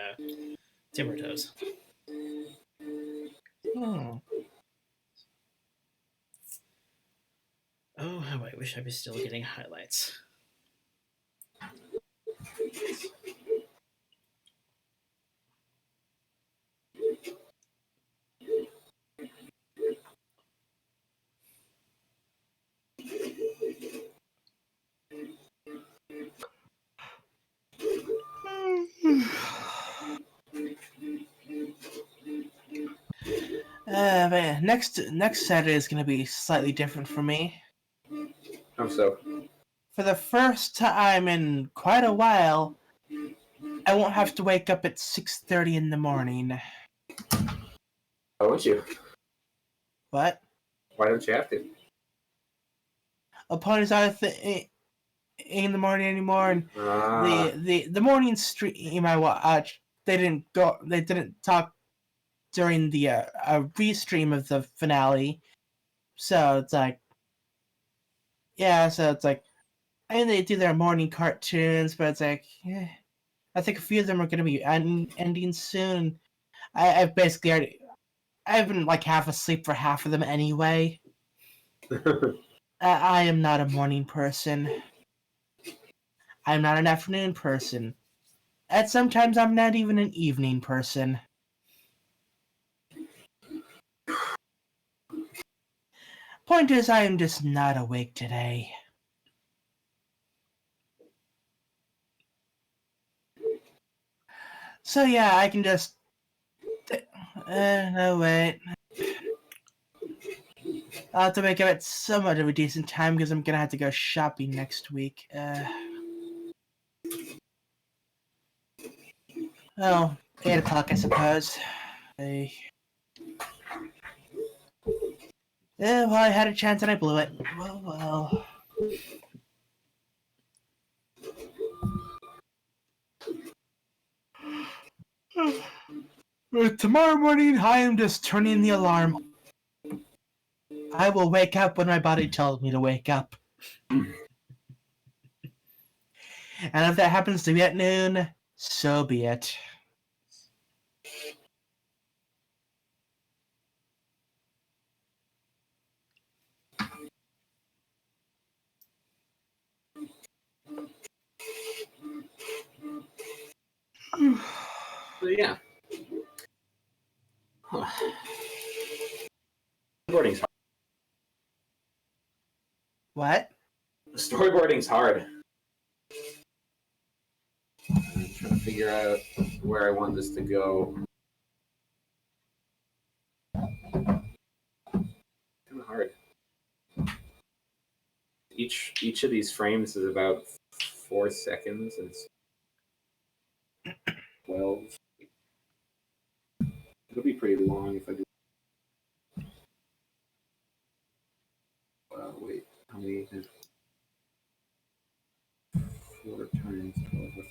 Timber Toes. Oh, how I wish I was still getting highlights. Man, next Saturday is gonna be slightly different for me. How so? For the first time in quite a while, I won't have to wake up at 6:30 in the morning. Why would you? What? Why don't you have to? Opponents aren't in the morning anymore, and Ah, the morning stream I watched, they didn't talk during the restream of the finale, so it's like, yeah, so it's like, and they do their morning cartoons, but it's like, I think a few of them are going to be ending soon. I've basically already, I've been like half asleep for half of them anyway. I am not a morning person. I'm not an afternoon person. And sometimes I'm not even an evening person. Point is, I am just not awake today. So yeah, I can just... no, wait. I'll have to make up at somewhat of a decent time because I'm gonna have to go shopping next week. Oh, 8 o'clock, I suppose. Well, I had a chance and I blew it. Well. Tomorrow morning, I am just turning the alarm. I will wake up when my body tells me to wake up. And if that happens to be at noon, so be it. so yeah. Storyboarding's hard. What? Storyboarding's hard. I'm trying to figure out where I want this to go. Kind of hard. Each of these frames is about 4 seconds, and it's 12. It'll be pretty long if I do. Wait, how many? 4 times 12. It'll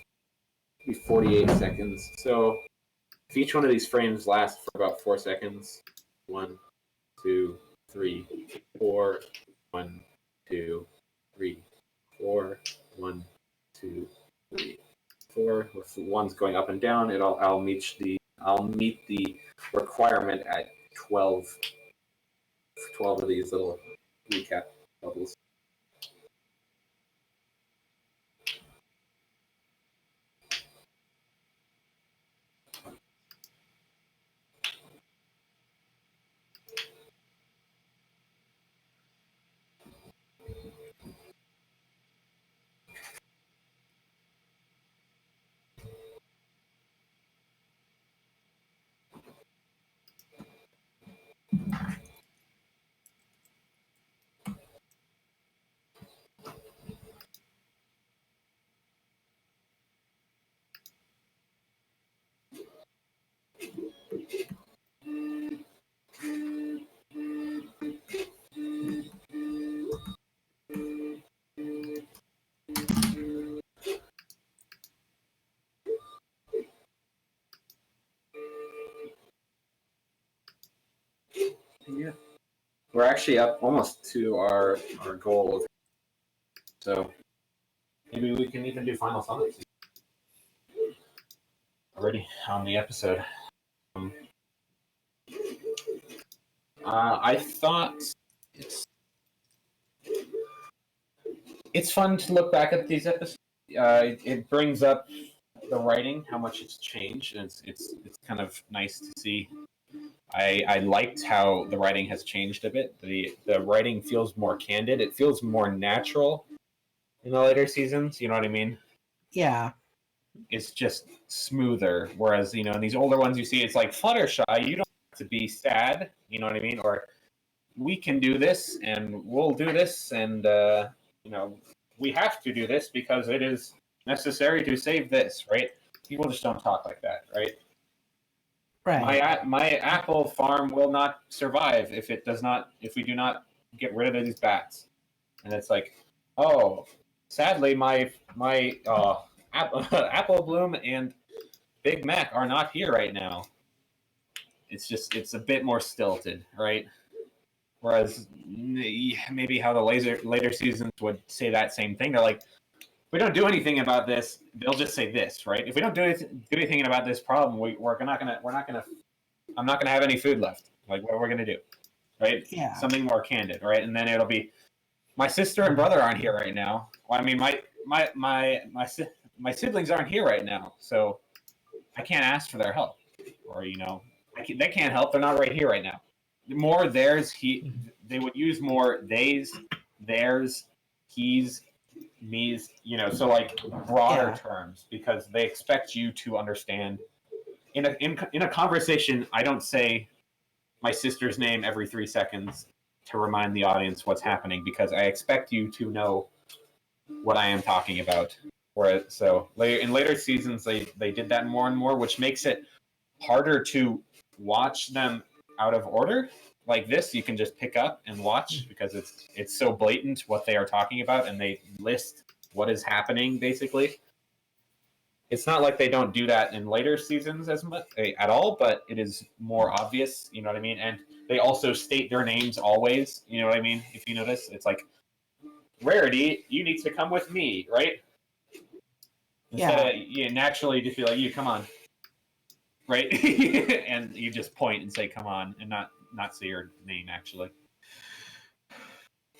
be 48 seconds. So if each one of these frames lasts for about 4 seconds, 1, 2, 3, 4, 1, 2, 3, 4, 1, 2, 3, 4. With the ones going up and down, I'll meet the requirement at 12 of these little recap bubbles. Yeah. We're actually up almost to our goal. So maybe we can even do final thoughts already on the episode. I thought it's fun to look back at these episodes. It brings up the writing, how much it's changed, and it's kind of nice to see. I liked how the writing has changed a bit. The writing feels more candid. It feels more natural in the later seasons. You know what I mean? Yeah. It's just smoother. Whereas in these older ones, you see it's like Fluttershy. You don't have to be sad, you know what I mean? Or we can do this and we'll do this and we have to do this because it is necessary to save this, right? People just don't talk like that, right? Right. My apple farm will not survive if we do not get rid of these bats. And it's like, oh, sadly, my Apple Bloom and Big Mac are not here right now. It's a bit more stilted, right? Whereas maybe how the later seasons would say that same thing. They're like, we don't do anything about this. They'll just say this, right? If we don't do anything about this problem, I'm not gonna have any food left. Like, what are we gonna do, right? Yeah. Something more candid, right? And then it'll be, my sister and brother aren't here right now. Well, I mean, my siblings aren't here right now, so I can't ask for their help, or they can't help. They're not right here right now. More theirs, they would use more theys, theirs, he's, me's, so like broader terms, because they expect you to understand. In a conversation, I don't say my sister's name every 3 seconds to remind the audience what's happening, because I expect you to know what I am talking about. So in later seasons, they did that more and more, which makes it harder to watch them out of order. Like this, you can just pick up and watch because it's so blatant what they are talking about, and they list what is happening basically. It's not like they don't do that in later seasons as much at all, but it is more obvious, you know what I mean? And they also state their names always, you know what I mean? If you notice, it's like, Rarity, you need to come with me, right? Instead of naturally just be like, you come on, right? And you just point and say, come on, and not say your name actually.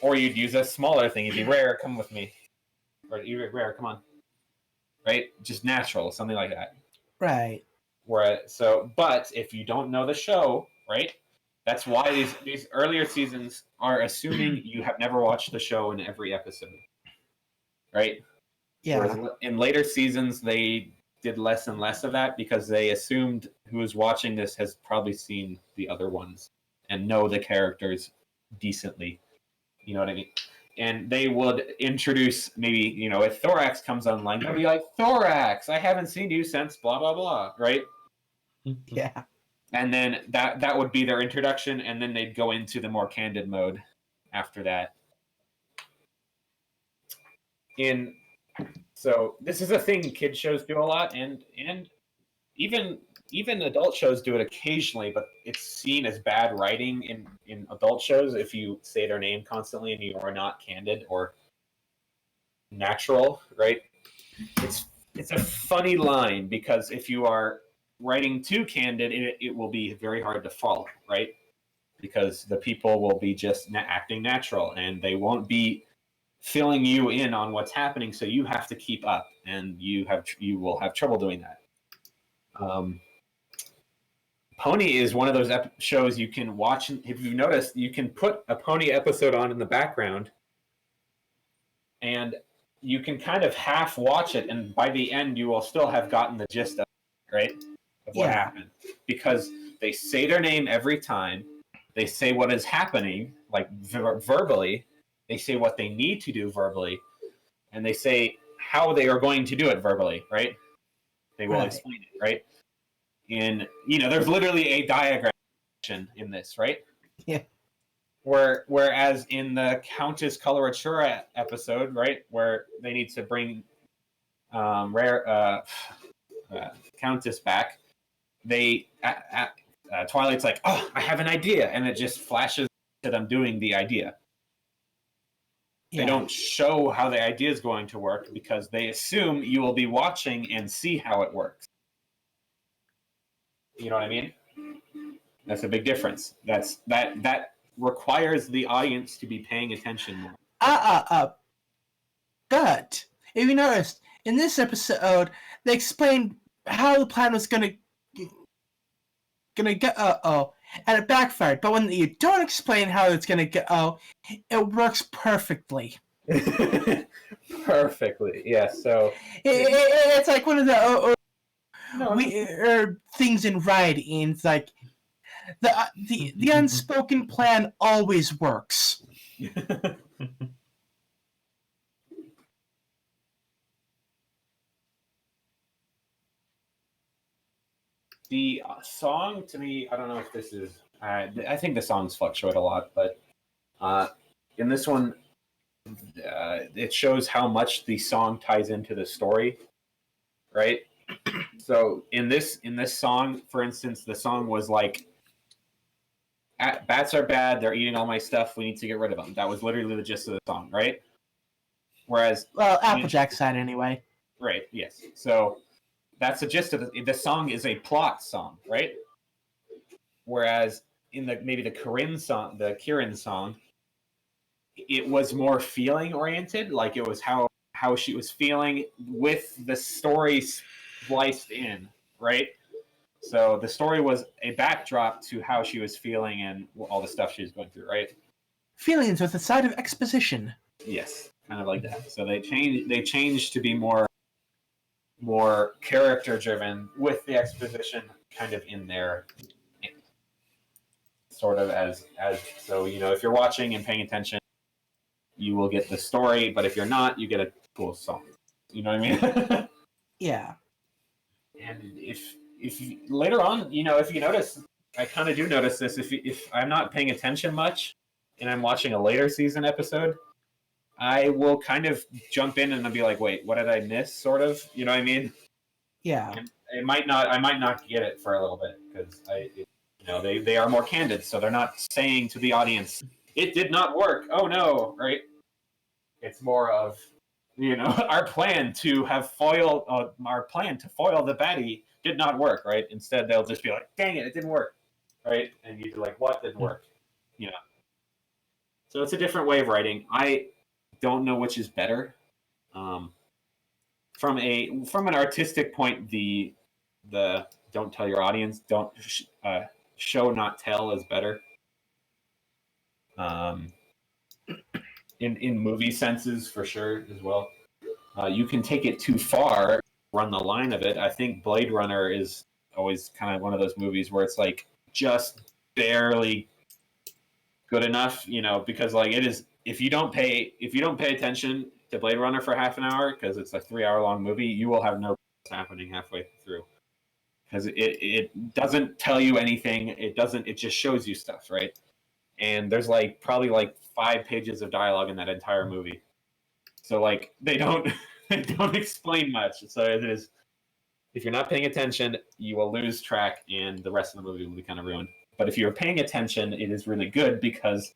Or you'd use a smaller thing. You'd be, Rare, come with me. Or Rare, come on. Right? Just natural, something like that. Right. But if you don't know the show, right? That's why these earlier seasons are assuming you have never watched the show in every episode. Right? Yeah. Whereas in later seasons, they did less and less of that because they assumed who is watching this has probably seen the other ones and know the characters decently. You know what I mean? And they would introduce maybe, if Thorax comes online, they'll be like, Thorax, I haven't seen you since blah, blah, blah, right? Yeah. And then that would be their introduction, and then they'd go into the more candid mode after that. So this is a thing kids shows do a lot, and even adult shows do it occasionally, but it's seen as bad writing in adult shows if you say their name constantly and you are not candid or natural, right? It's a funny line, because if you are writing too candid, it will be very hard to follow, right? Because the people will be just acting natural, and they won't be filling you in on what's happening, so you have to keep up, and you will have trouble doing that. Pony is one of those shows you can watch. If you've noticed, you can put a Pony episode on in the background, and you can kind of half watch it, and by the end, you will still have gotten the gist of it, right? Of what happened. Because they say their name every time. They say what is happening, like verbally. They say what they need to do verbally. And they say how they are going to do it verbally, right? They will explain it, right? And there's literally a diagram in this, right? Yeah. Whereas in the Countess Coloratura episode, right, where they need to bring Countess back, Twilight's like, oh, I have an idea, and it just flashes to them doing the idea. They don't show how the idea is going to work because they assume you will be watching and see how it works. You know what I mean? That's a big difference. That requires the audience to be paying attention more. But if you noticed, in this episode, they explained how the plan was gonna go, and it backfired. But when you don't explain how it's gonna go, it works perfectly. Perfectly, yeah. So it's like one of the things in writing. It's like The unspoken plan always works. The song, to me, I don't know if this is... I think the songs fluctuate a lot, but in this one, it shows how much the song ties into the story, right? So in this song, for instance, the song was like, bats are bad, they're eating all my stuff, we need to get rid of them. That was literally the gist of the song, right? Whereas... Well, Applejack's side anyway. Right, yes. So that's the gist of the song is a plot song, right? Whereas in maybe the Kirin song, it was more feeling oriented, like it was how she was feeling with the story spliced in, right? So the story was a backdrop to how she was feeling and all the stuff she was going through, right? Feelings with a side of exposition. Yes, kind of like that. So they changed to be more character driven with the exposition kind of in there, sort of as so, you know, if you're watching and paying attention, you will get the story, but if you're not, you get a cool song. You know what I mean? Yeah. And if later on, you know, if you notice, I kind of do notice this. If I'm not paying attention much, and I'm watching a later season episode, I will kind of jump in and I'll be like, wait, what did I miss? Sort of, you know what I mean? Yeah. And I might not get it for a little bit because they are more candid, so they're not saying to the audience, it did not work. Oh no, right? It's more of, you know, our plan to foil the baddie did not work, right? Instead, they'll just be like, dang it didn't work, right? And you'd be like, what didn't work? You know. So it's a different way of writing. I don't know which is better. From an artistic point, the don't tell your audience, don't show not tell is better. In movie senses for sure as well. You can take it too far, run the line of it. I think Blade Runner is always kind of one of those movies where it's like just barely good enough, you know, because like it is, if you don't pay attention to Blade Runner for half an hour because it's a 3 hour long movie, you will have no what's happening halfway through because it doesn't tell you anything. It just shows you stuff, right? And there's like probably like 5 pages of dialogue in that entire movie. So like they don't explain much. So it is, if you're not paying attention, you will lose track and the rest of the movie will be kind of ruined. But if you're paying attention, it is really good because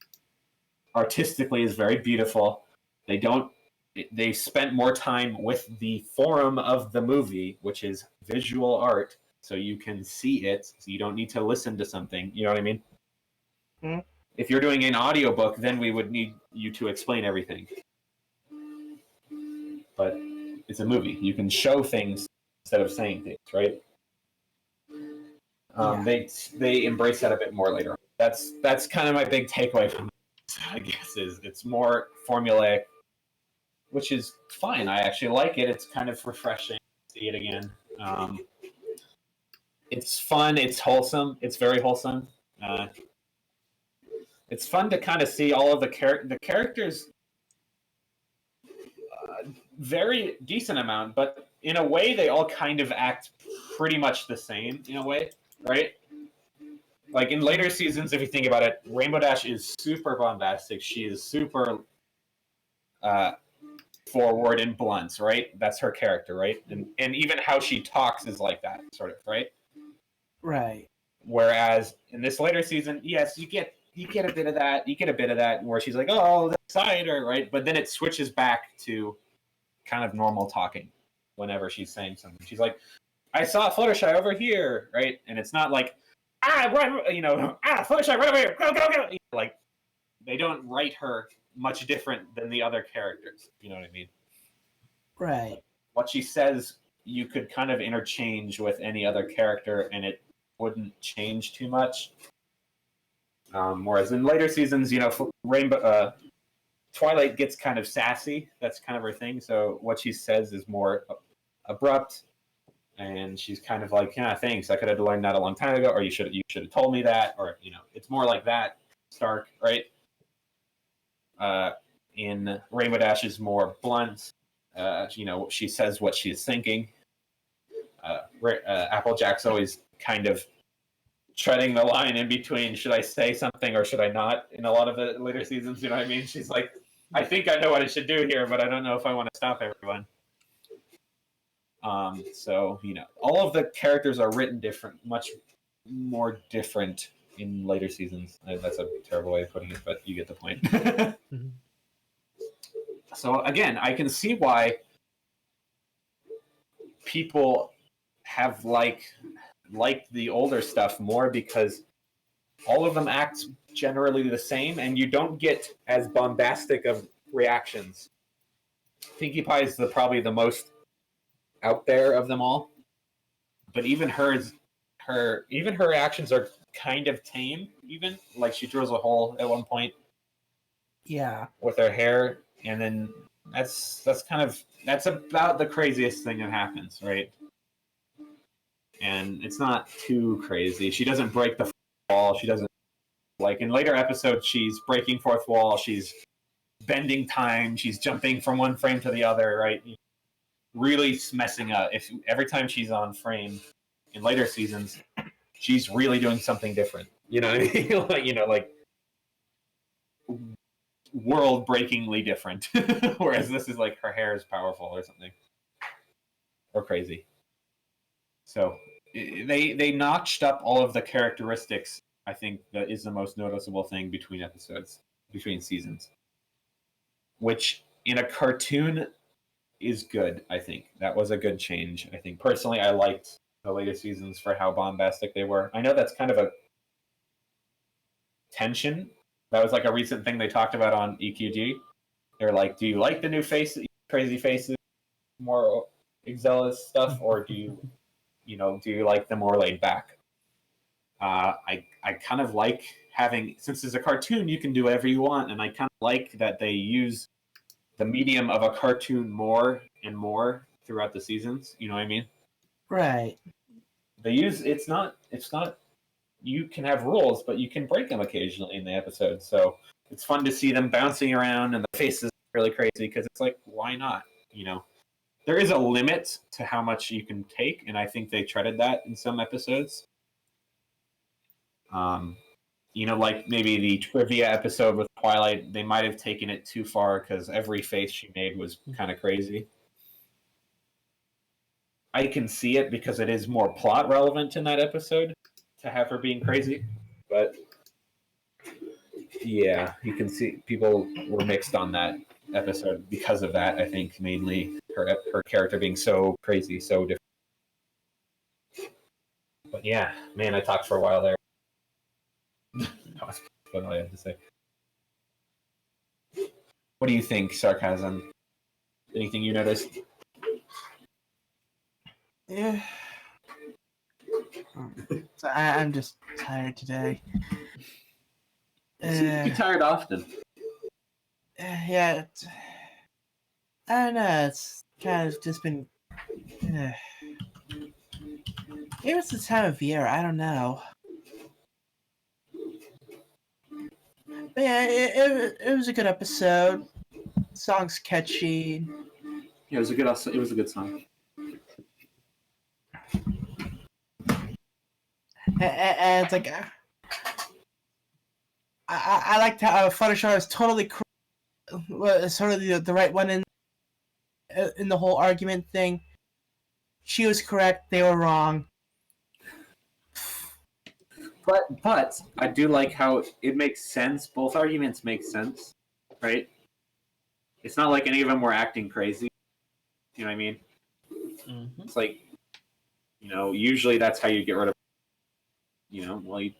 artistically is very beautiful. They spent more time with the form of the movie, which is visual art, so you can see it, so you don't need to listen to something. You know what I mean? Mm-hmm. If you're doing an audiobook, then we would need you to explain everything. But it's a movie. You can show things instead of saying things, right? They embrace that a bit more later on. That's kind of my big takeaway from this, I guess, is it's more formulaic, which is fine. I actually like it. It's kind of refreshing to see it again. It's fun. It's wholesome. It's very wholesome. It's fun to kind of see all of the characters very decent amount, but in a way they all kind of act pretty much the same in a way, right? Like in later seasons, if you think about it, Rainbow Dash is super bombastic. She is super forward and blunt, right? That's her character, right? And even how she talks is like that, sort of, right? Right. Whereas in this later season, yes, you get a bit of that. You get a bit of that where she's like, "Oh, the cider," right? But then it switches back to kind of normal talking whenever she's saying something. She's like, "I saw Fluttershy over here," right? And it's not like, right, you know, Fluttershy right over here, go, go, go. Like, they don't write her much different than the other characters. You know what I mean? Right. What she says, you could kind of interchange with any other character, and it wouldn't change too much. Whereas in later seasons, you know, Twilight gets kind of sassy. That's kind of her thing. So what she says is more abrupt, and she's kind of like, yeah, thanks. I could have learned that a long time ago, or you should have told me that, or it's more like that. Stark, right? In Rainbow Dash is more blunt. She says what she's thinking. Applejack's always kind of treading the line in between. Should I say something or should I not? In a lot of the later seasons, you know what I mean? She's like, I think I know what I should do here, but I don't know if I want to stop everyone. So all of the characters are written different, much more different in later seasons. That's a terrible way of putting it, but you get the point. Mm-hmm. So again, I can see why people have liked the older stuff more, because all of them act generally the same, and you don't get as bombastic of reactions. Pinkie Pie is probably the most out there of them all, but even her reactions are kind of tame. Even like she drills a hole at one point, Yeah. with her hair, and then that's about the craziest thing that happens, right? And it's not too crazy. She doesn't break the wall. She doesn't, like in later episodes, she's breaking fourth wall. She's bending time. She's jumping from one frame to the other, right? Really messing up. If every time she's on frame in later seasons, she's really doing something different. You know what I mean? like world-breakingly different. Whereas this is like her hair is powerful or something, or crazy. So they notched up all of the characteristics. I think that is the most noticeable thing between seasons, which in a cartoon is good. I think that was a good change. I think personally, I liked the later seasons for how bombastic they were. I know that's kind of a tension. That was like a recent thing they talked about on EQG. They're like, do you like the new crazy faces, more zealous stuff, or do you like the more laid back? I kind of like having, since it's a cartoon, you can do whatever you want, and I kind of like that they use the medium of a cartoon more and more throughout the seasons. You know what I mean? Right. It's not you can have rules, but you can break them occasionally in the episode. So it's fun to see them bouncing around and the faces are really crazy, because it's like, why not? There is a limit to how much you can take, and I think they treaded that in some episodes. Like maybe the trivia episode with Twilight, they might have taken it too far because every face she made was kind of crazy. I can see it because it is more plot relevant in that episode to have her being crazy, but yeah, you can see people were mixed on that episode because of that. I think mainly her character being so crazy, so different. But yeah, man, I talked for a while there. That's what I had to say. What do you think, Sarcasm? Anything you noticed? Yeah. So I'm just tired today. You seem to be tired often. Yeah. I don't know. It's kind of just been. Maybe it's the time of year. I don't know. But yeah, it was a good episode. Song's catchy. Yeah, it was a good song. And it's like I liked how Fluttershy was totally sort of the right one in the whole argument thing. She was correct. They were wrong. But I do like how it makes sense. Both arguments make sense, right? It's not like any of them were acting crazy. You know what I mean? Mm-hmm. It's like, usually that's how you get rid of, well, you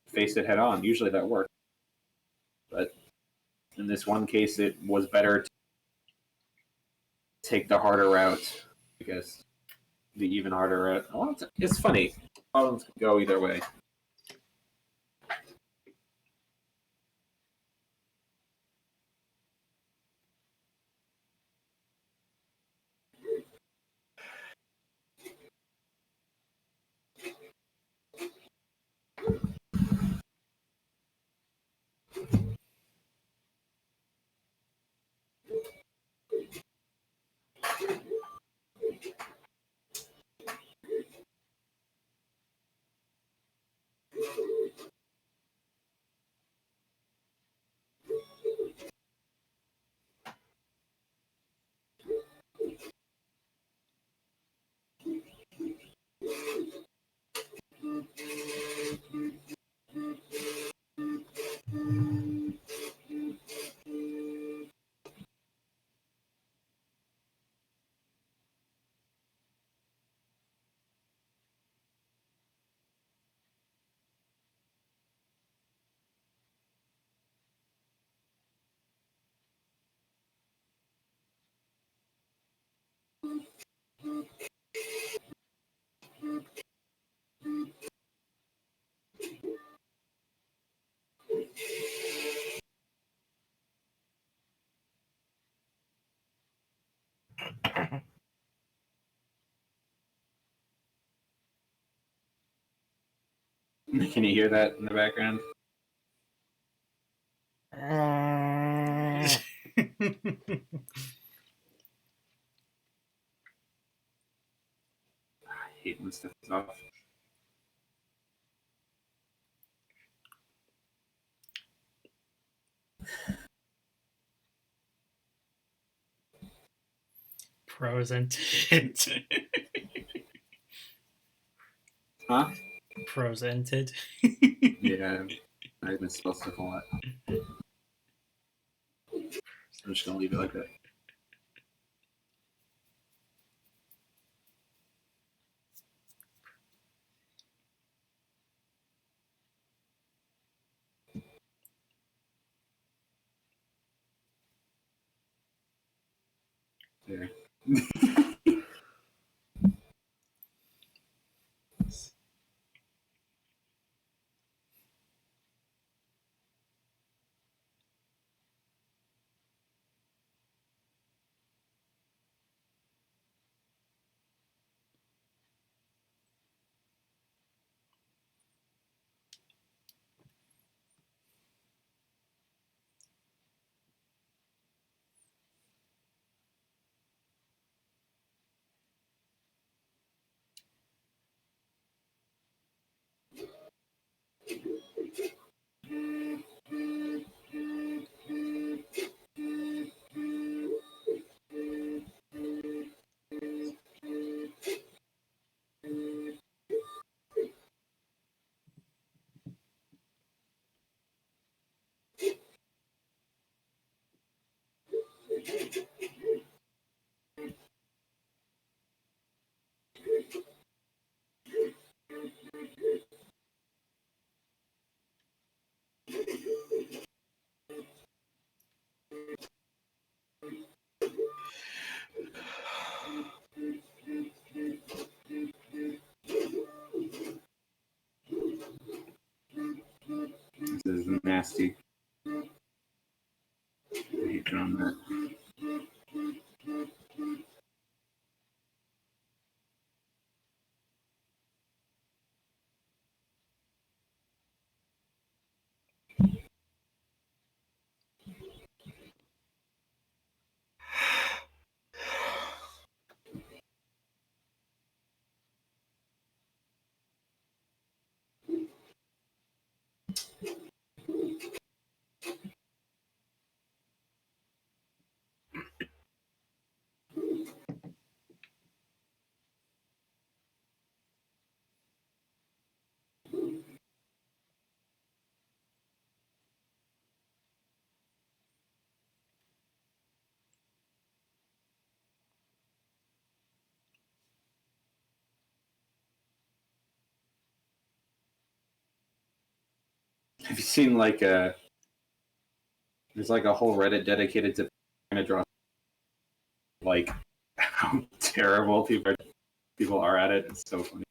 face it head on. Usually that works. But in this one case, it was better to take the harder route, I guess. The even harder route. Well, it's funny. Problems can go either way. Can you hear that in the background? I hate when stuff is off. Presented. Huh? Presented. Yeah, I misspell stuff a lot. I'm just gonna leave it like that. There. This is nasty. I hate doing that. Have you seen like there's like a whole Reddit dedicated to trying to draw like how terrible people are at it. It's so funny.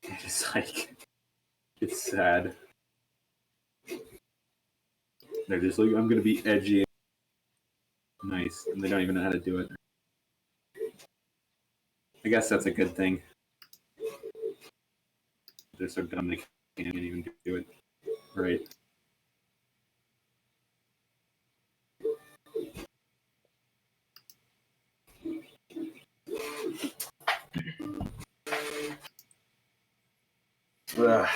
It's like it's sad. They're just like, I'm gonna be edgy and nice, and they don't even know how to do it. I guess that's a good thing. They're so dumb they can't even do it right. Ugh.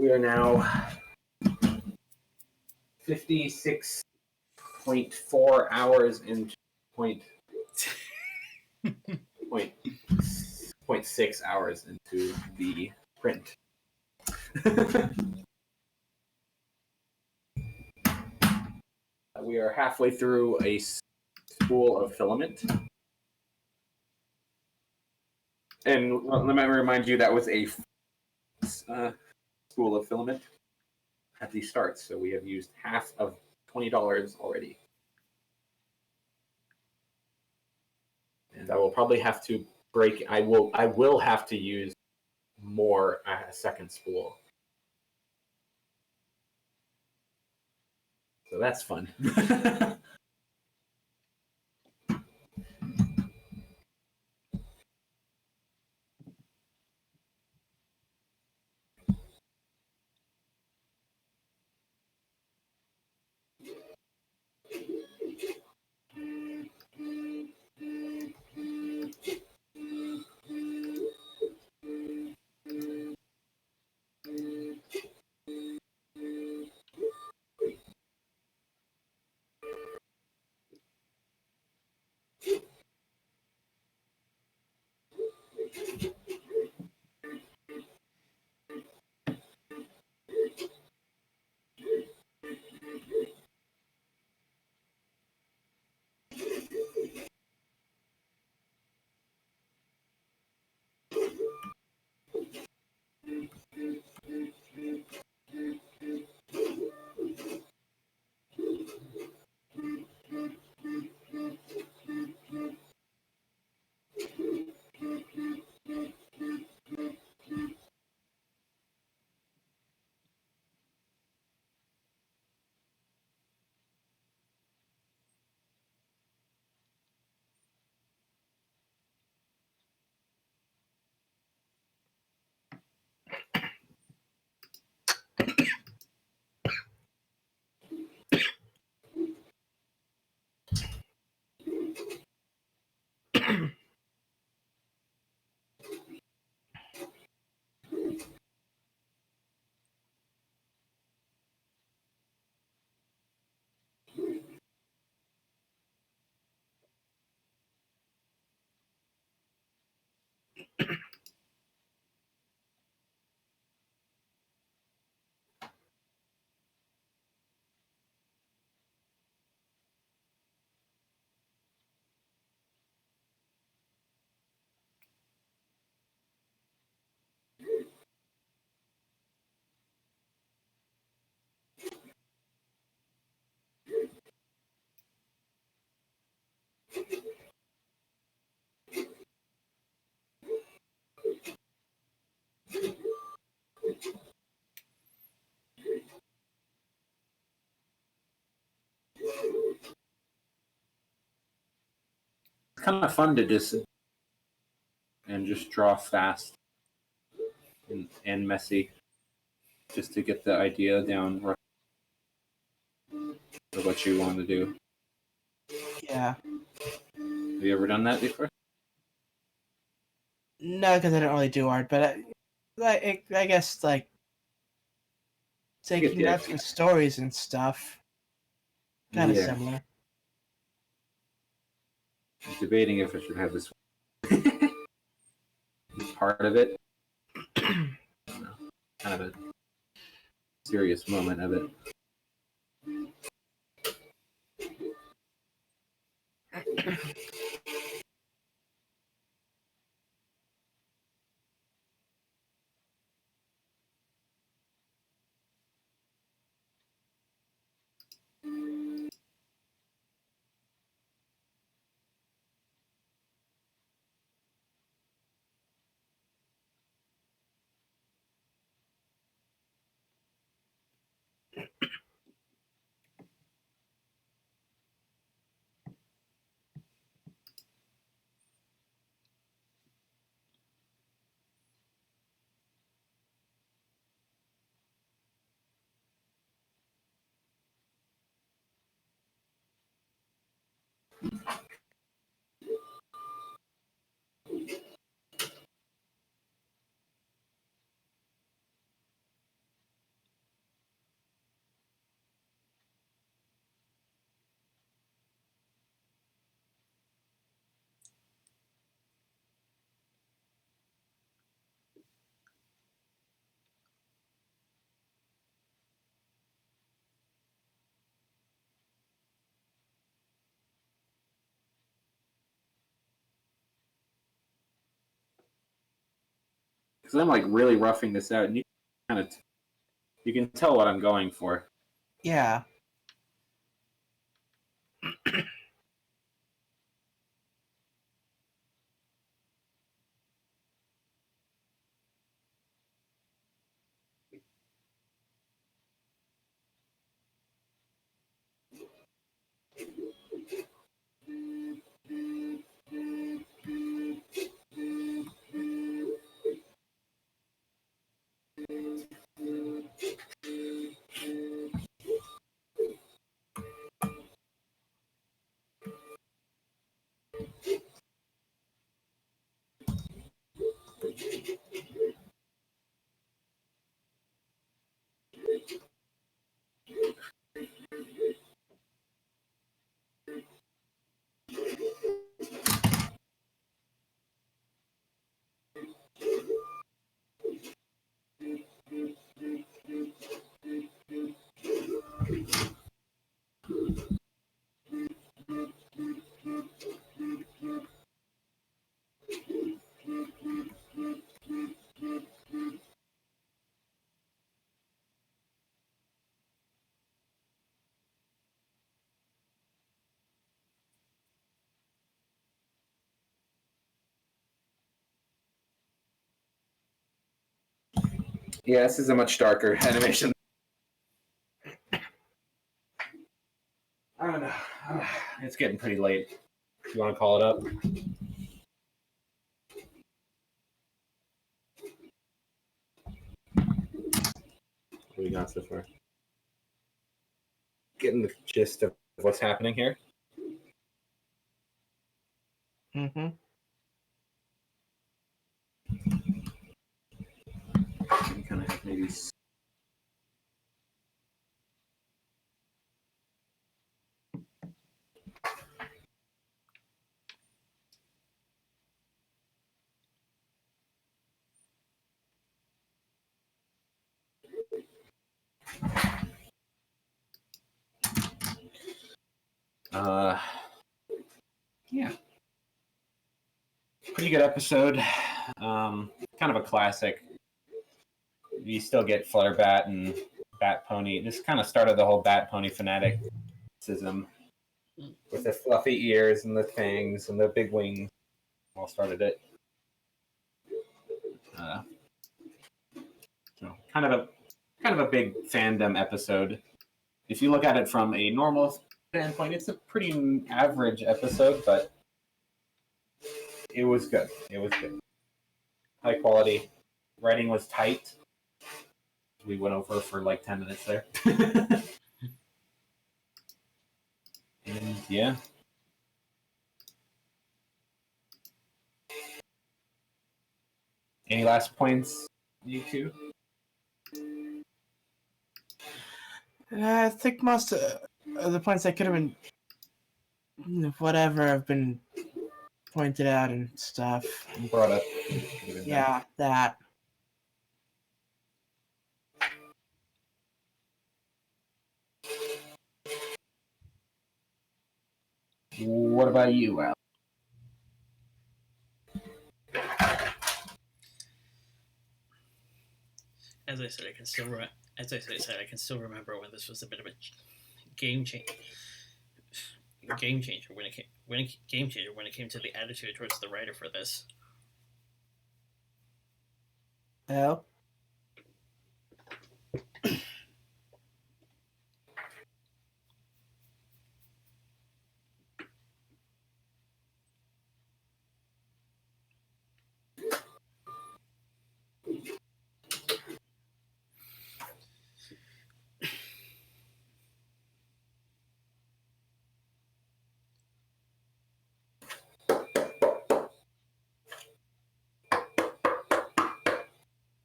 We are now 56.4 hours into point 6 hours into the print. We are halfway through a spool of filament. And let me remind you, that was a spool of filament at the start. So we have used half of $20 already. And I will probably have to break. I will have to use more a second spool. So that's fun. It's kind of fun to just draw fast and messy, just to get the idea down of what you want to do. Yeah. Have you ever done that before? No, because I don't really do art, but I guess like thinking out some stories and stuff. Kind of similar. I'm debating if I should have this part of it. I don't know. Kind of a serious moment of it. because I'm like really roughing this out, and you can tell what I'm going for. Yeah. Yeah, this is a much darker animation. I don't know. It's getting pretty late. You want to call it up? What do we got so far? Getting the gist of what's happening here. Mm-hmm. Kind of maybe. Yeah. Pretty good episode. Kind of a classic. You still get Flutterbat and Bat Pony. This kind of started the whole Bat Pony fanaticism with the fluffy ears and the fangs and the big wings. All started it. So kind of a big fandom episode. If you look at it from a normal standpoint, it's a pretty average episode, but it was good. It was good. High quality. Writing was tight. We went over for like 10 minutes there. And yeah. Any last points, you two? I think most of the points that could have been whatever have been pointed out and stuff. Brought up. Yeah, that. What about you, Al? As I said, I can still I can still remember when this was a bit of a game changer. Game changer when it came to the attitude towards the writer for this. Oh.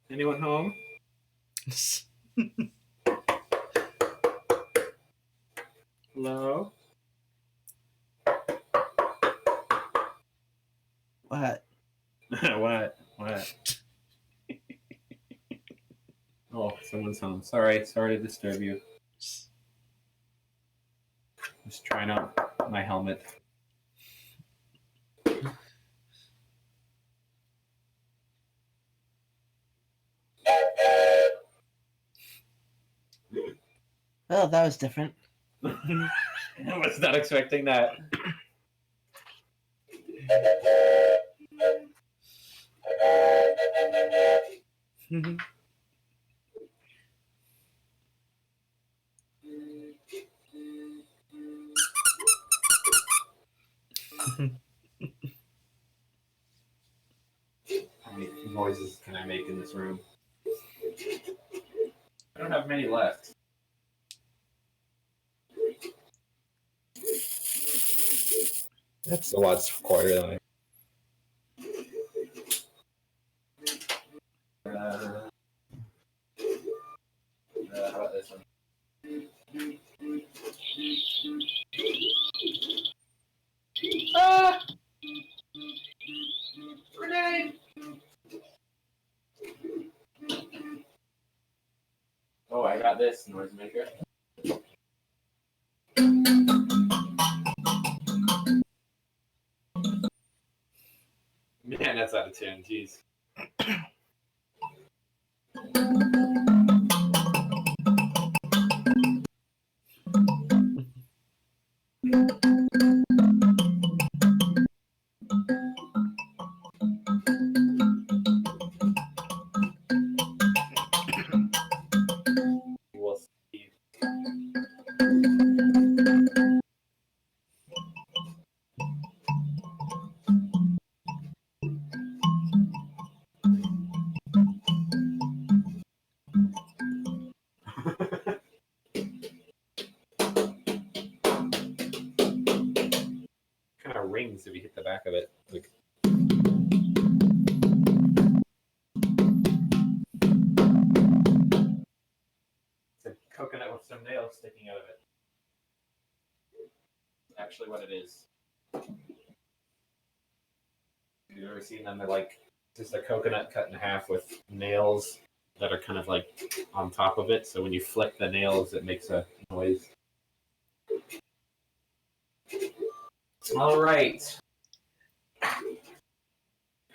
Anyone home? Hello? What? What? Oh, someone's home. Sorry to disturb you. Just trying out my helmet. Oh, that was different. I was not expecting that. How many noises can I make in this room? I don't have many left. That's a lot quieter than how about this one? Ah! Grenade! Oh, I got this noisemaker. Man, that's out of tune. Jeez. We'll see. Kind of rings if you hit the back of it. Like, it's a coconut with some nails sticking out of it. That's actually what it is. You've ever seen them? They're like just a coconut cut in half with nails that are kind of like on top of it. So when you flick the nails, it makes a noise. All right.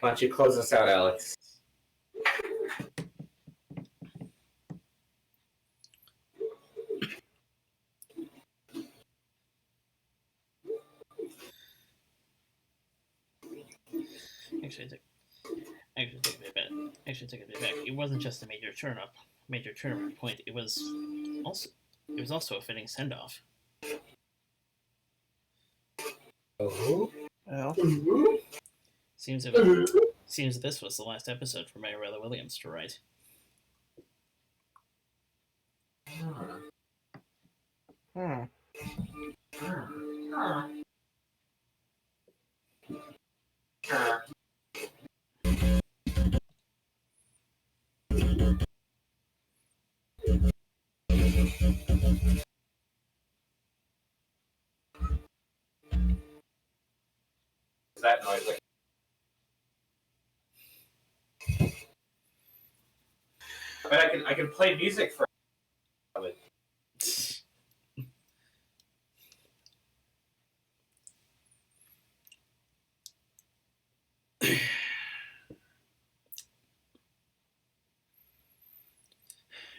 Why don't you close us out, Alex? Actually, take it back. Take it back. It wasn't just a major turnaround point. It was also a fitting send off. Oh. Well, Seems this was the last episode for Mariella Williams to write. hmm. Is that noise? Like, I can play music for.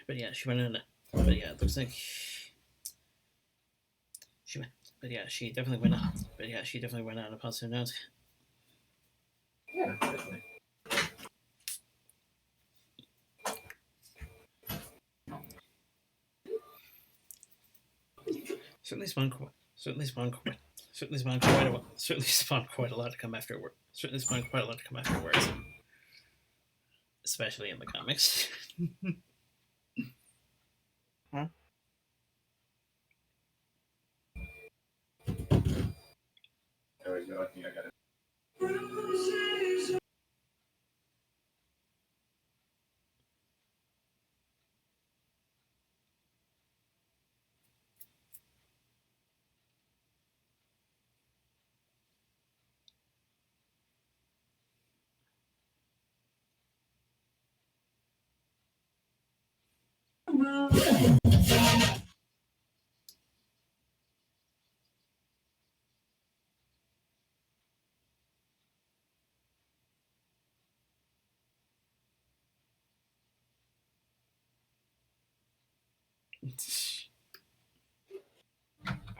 But yeah, she went in. But yeah, it looks like she went. But yeah, she definitely went on. But yeah, she definitely went on a positive note. Yeah, definitely. Certainly spawned quite a lot to come afterward. Certainly spawned quite a lot to come afterwards, especially in the comics. Huh? There we go. I think I got it.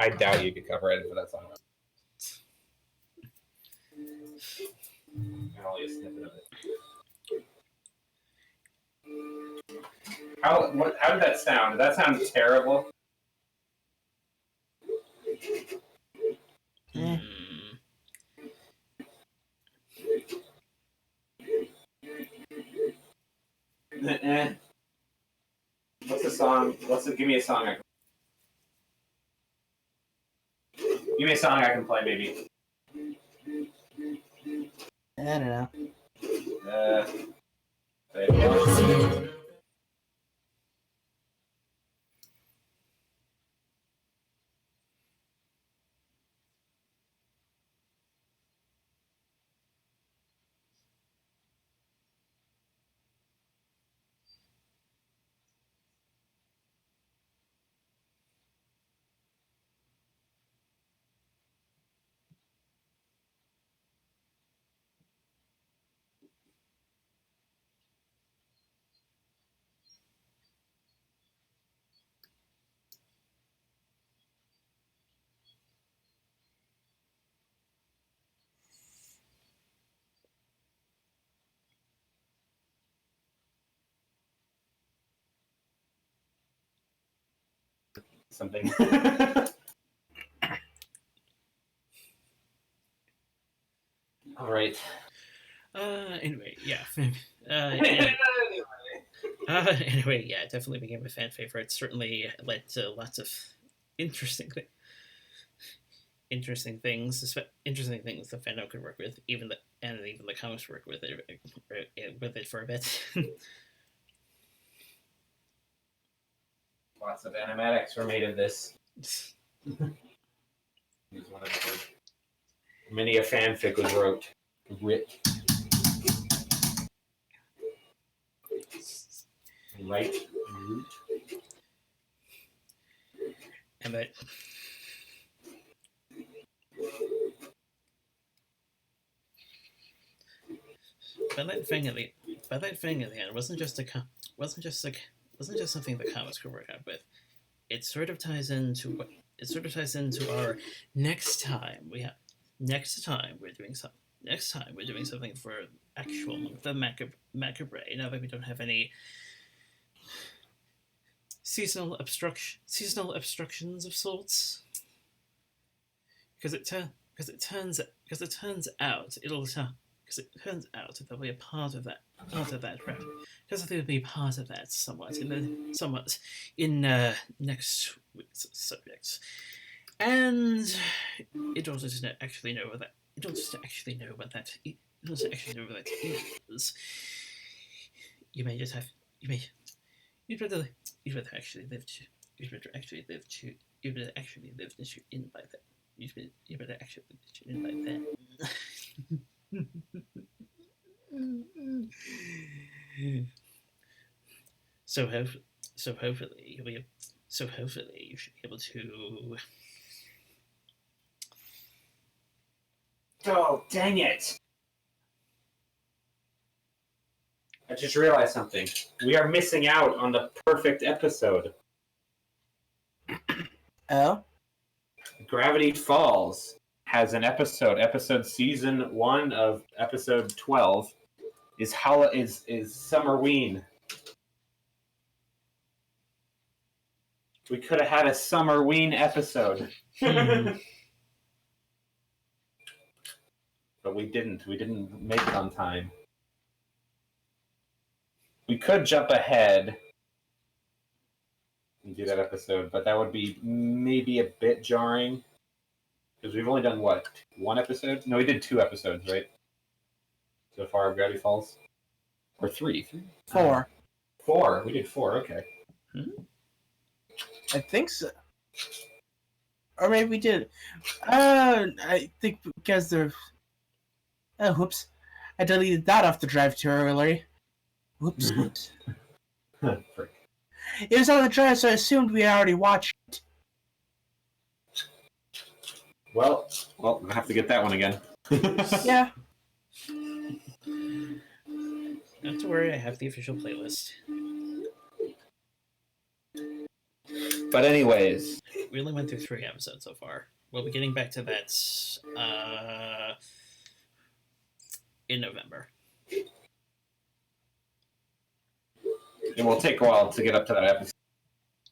I doubt you could copyright it for that song. Only a snippet of it. How did that sound? Did that sound terrible? Eh. What's the song? Give me a song. Give me a song I can play, baby. I don't know. Something. All right. Anyway, yeah. Anyway, yeah, it definitely became a fan favorite. Certainly led to lots of interesting interesting things the fandom could work with, even the comics work with it for a bit. Lots of animatics were made of this. It was one of the many a fanfic was writ. Right root. And that that thing at the end wasn't just something the comics could work out with. It sort of ties into our next time we're doing something for actual the macabre. Now that we don't have any seasonal obstructions of sorts, because it turns out there'll be a part of that because there'll be part of that somewhat in next week's subjects, and in order to actually know what that is, you'd rather actually live to in by that. You better actually in by that. So hopefully you should be able to. Oh, dang it! I just realized something. We are missing out on the perfect episode. Oh? Gravity Falls has an episode season 1 of episode 12 is Summerween. We could have had a Summerween episode. But we didn't. We didn't make it on time. We could jump ahead and do that episode, but that would be maybe a bit jarring. Because we've only done, what, 1 episode? No, we did 2 episodes, right? So far of Gravity Falls? Or 3? 4. 4. We did 4, okay. I think so. Or maybe we did. I think because they're... Oh, whoops. I deleted that off the drive too early. Whoops. Frick. It was on the drive, so I assumed we already watched it. Well, we'll have to get that one again. Yeah. Not to worry, I have the official playlist. But anyways, We only went through 3 episodes so far. We'll be getting back to that in November. It will take a while to get up to that episode.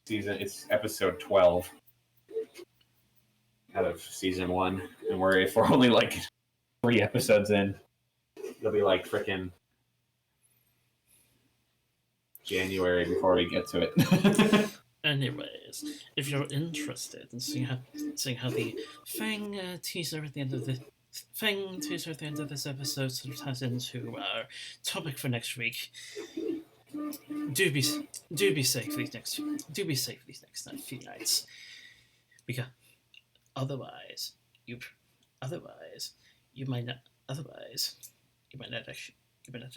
It's episode 12 out of season 1, and if we're only like 3 episodes in, it'll be like freaking January before we get to it. Anyways, if you're interested in seeing how the Fang teaser at the end of this episode sort of ties into our topic for next week, do be safe these next few nights, because otherwise you might not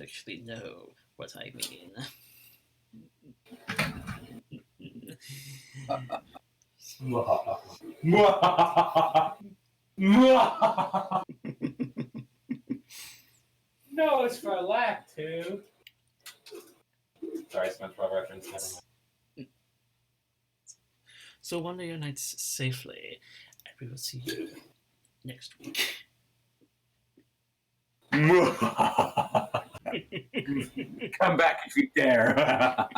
actually know what I mean. No, it's for a lack too. Sorry, SpongeBob reference. Never mind. So wander your nights safely, and we will see you next week. Come back if you dare.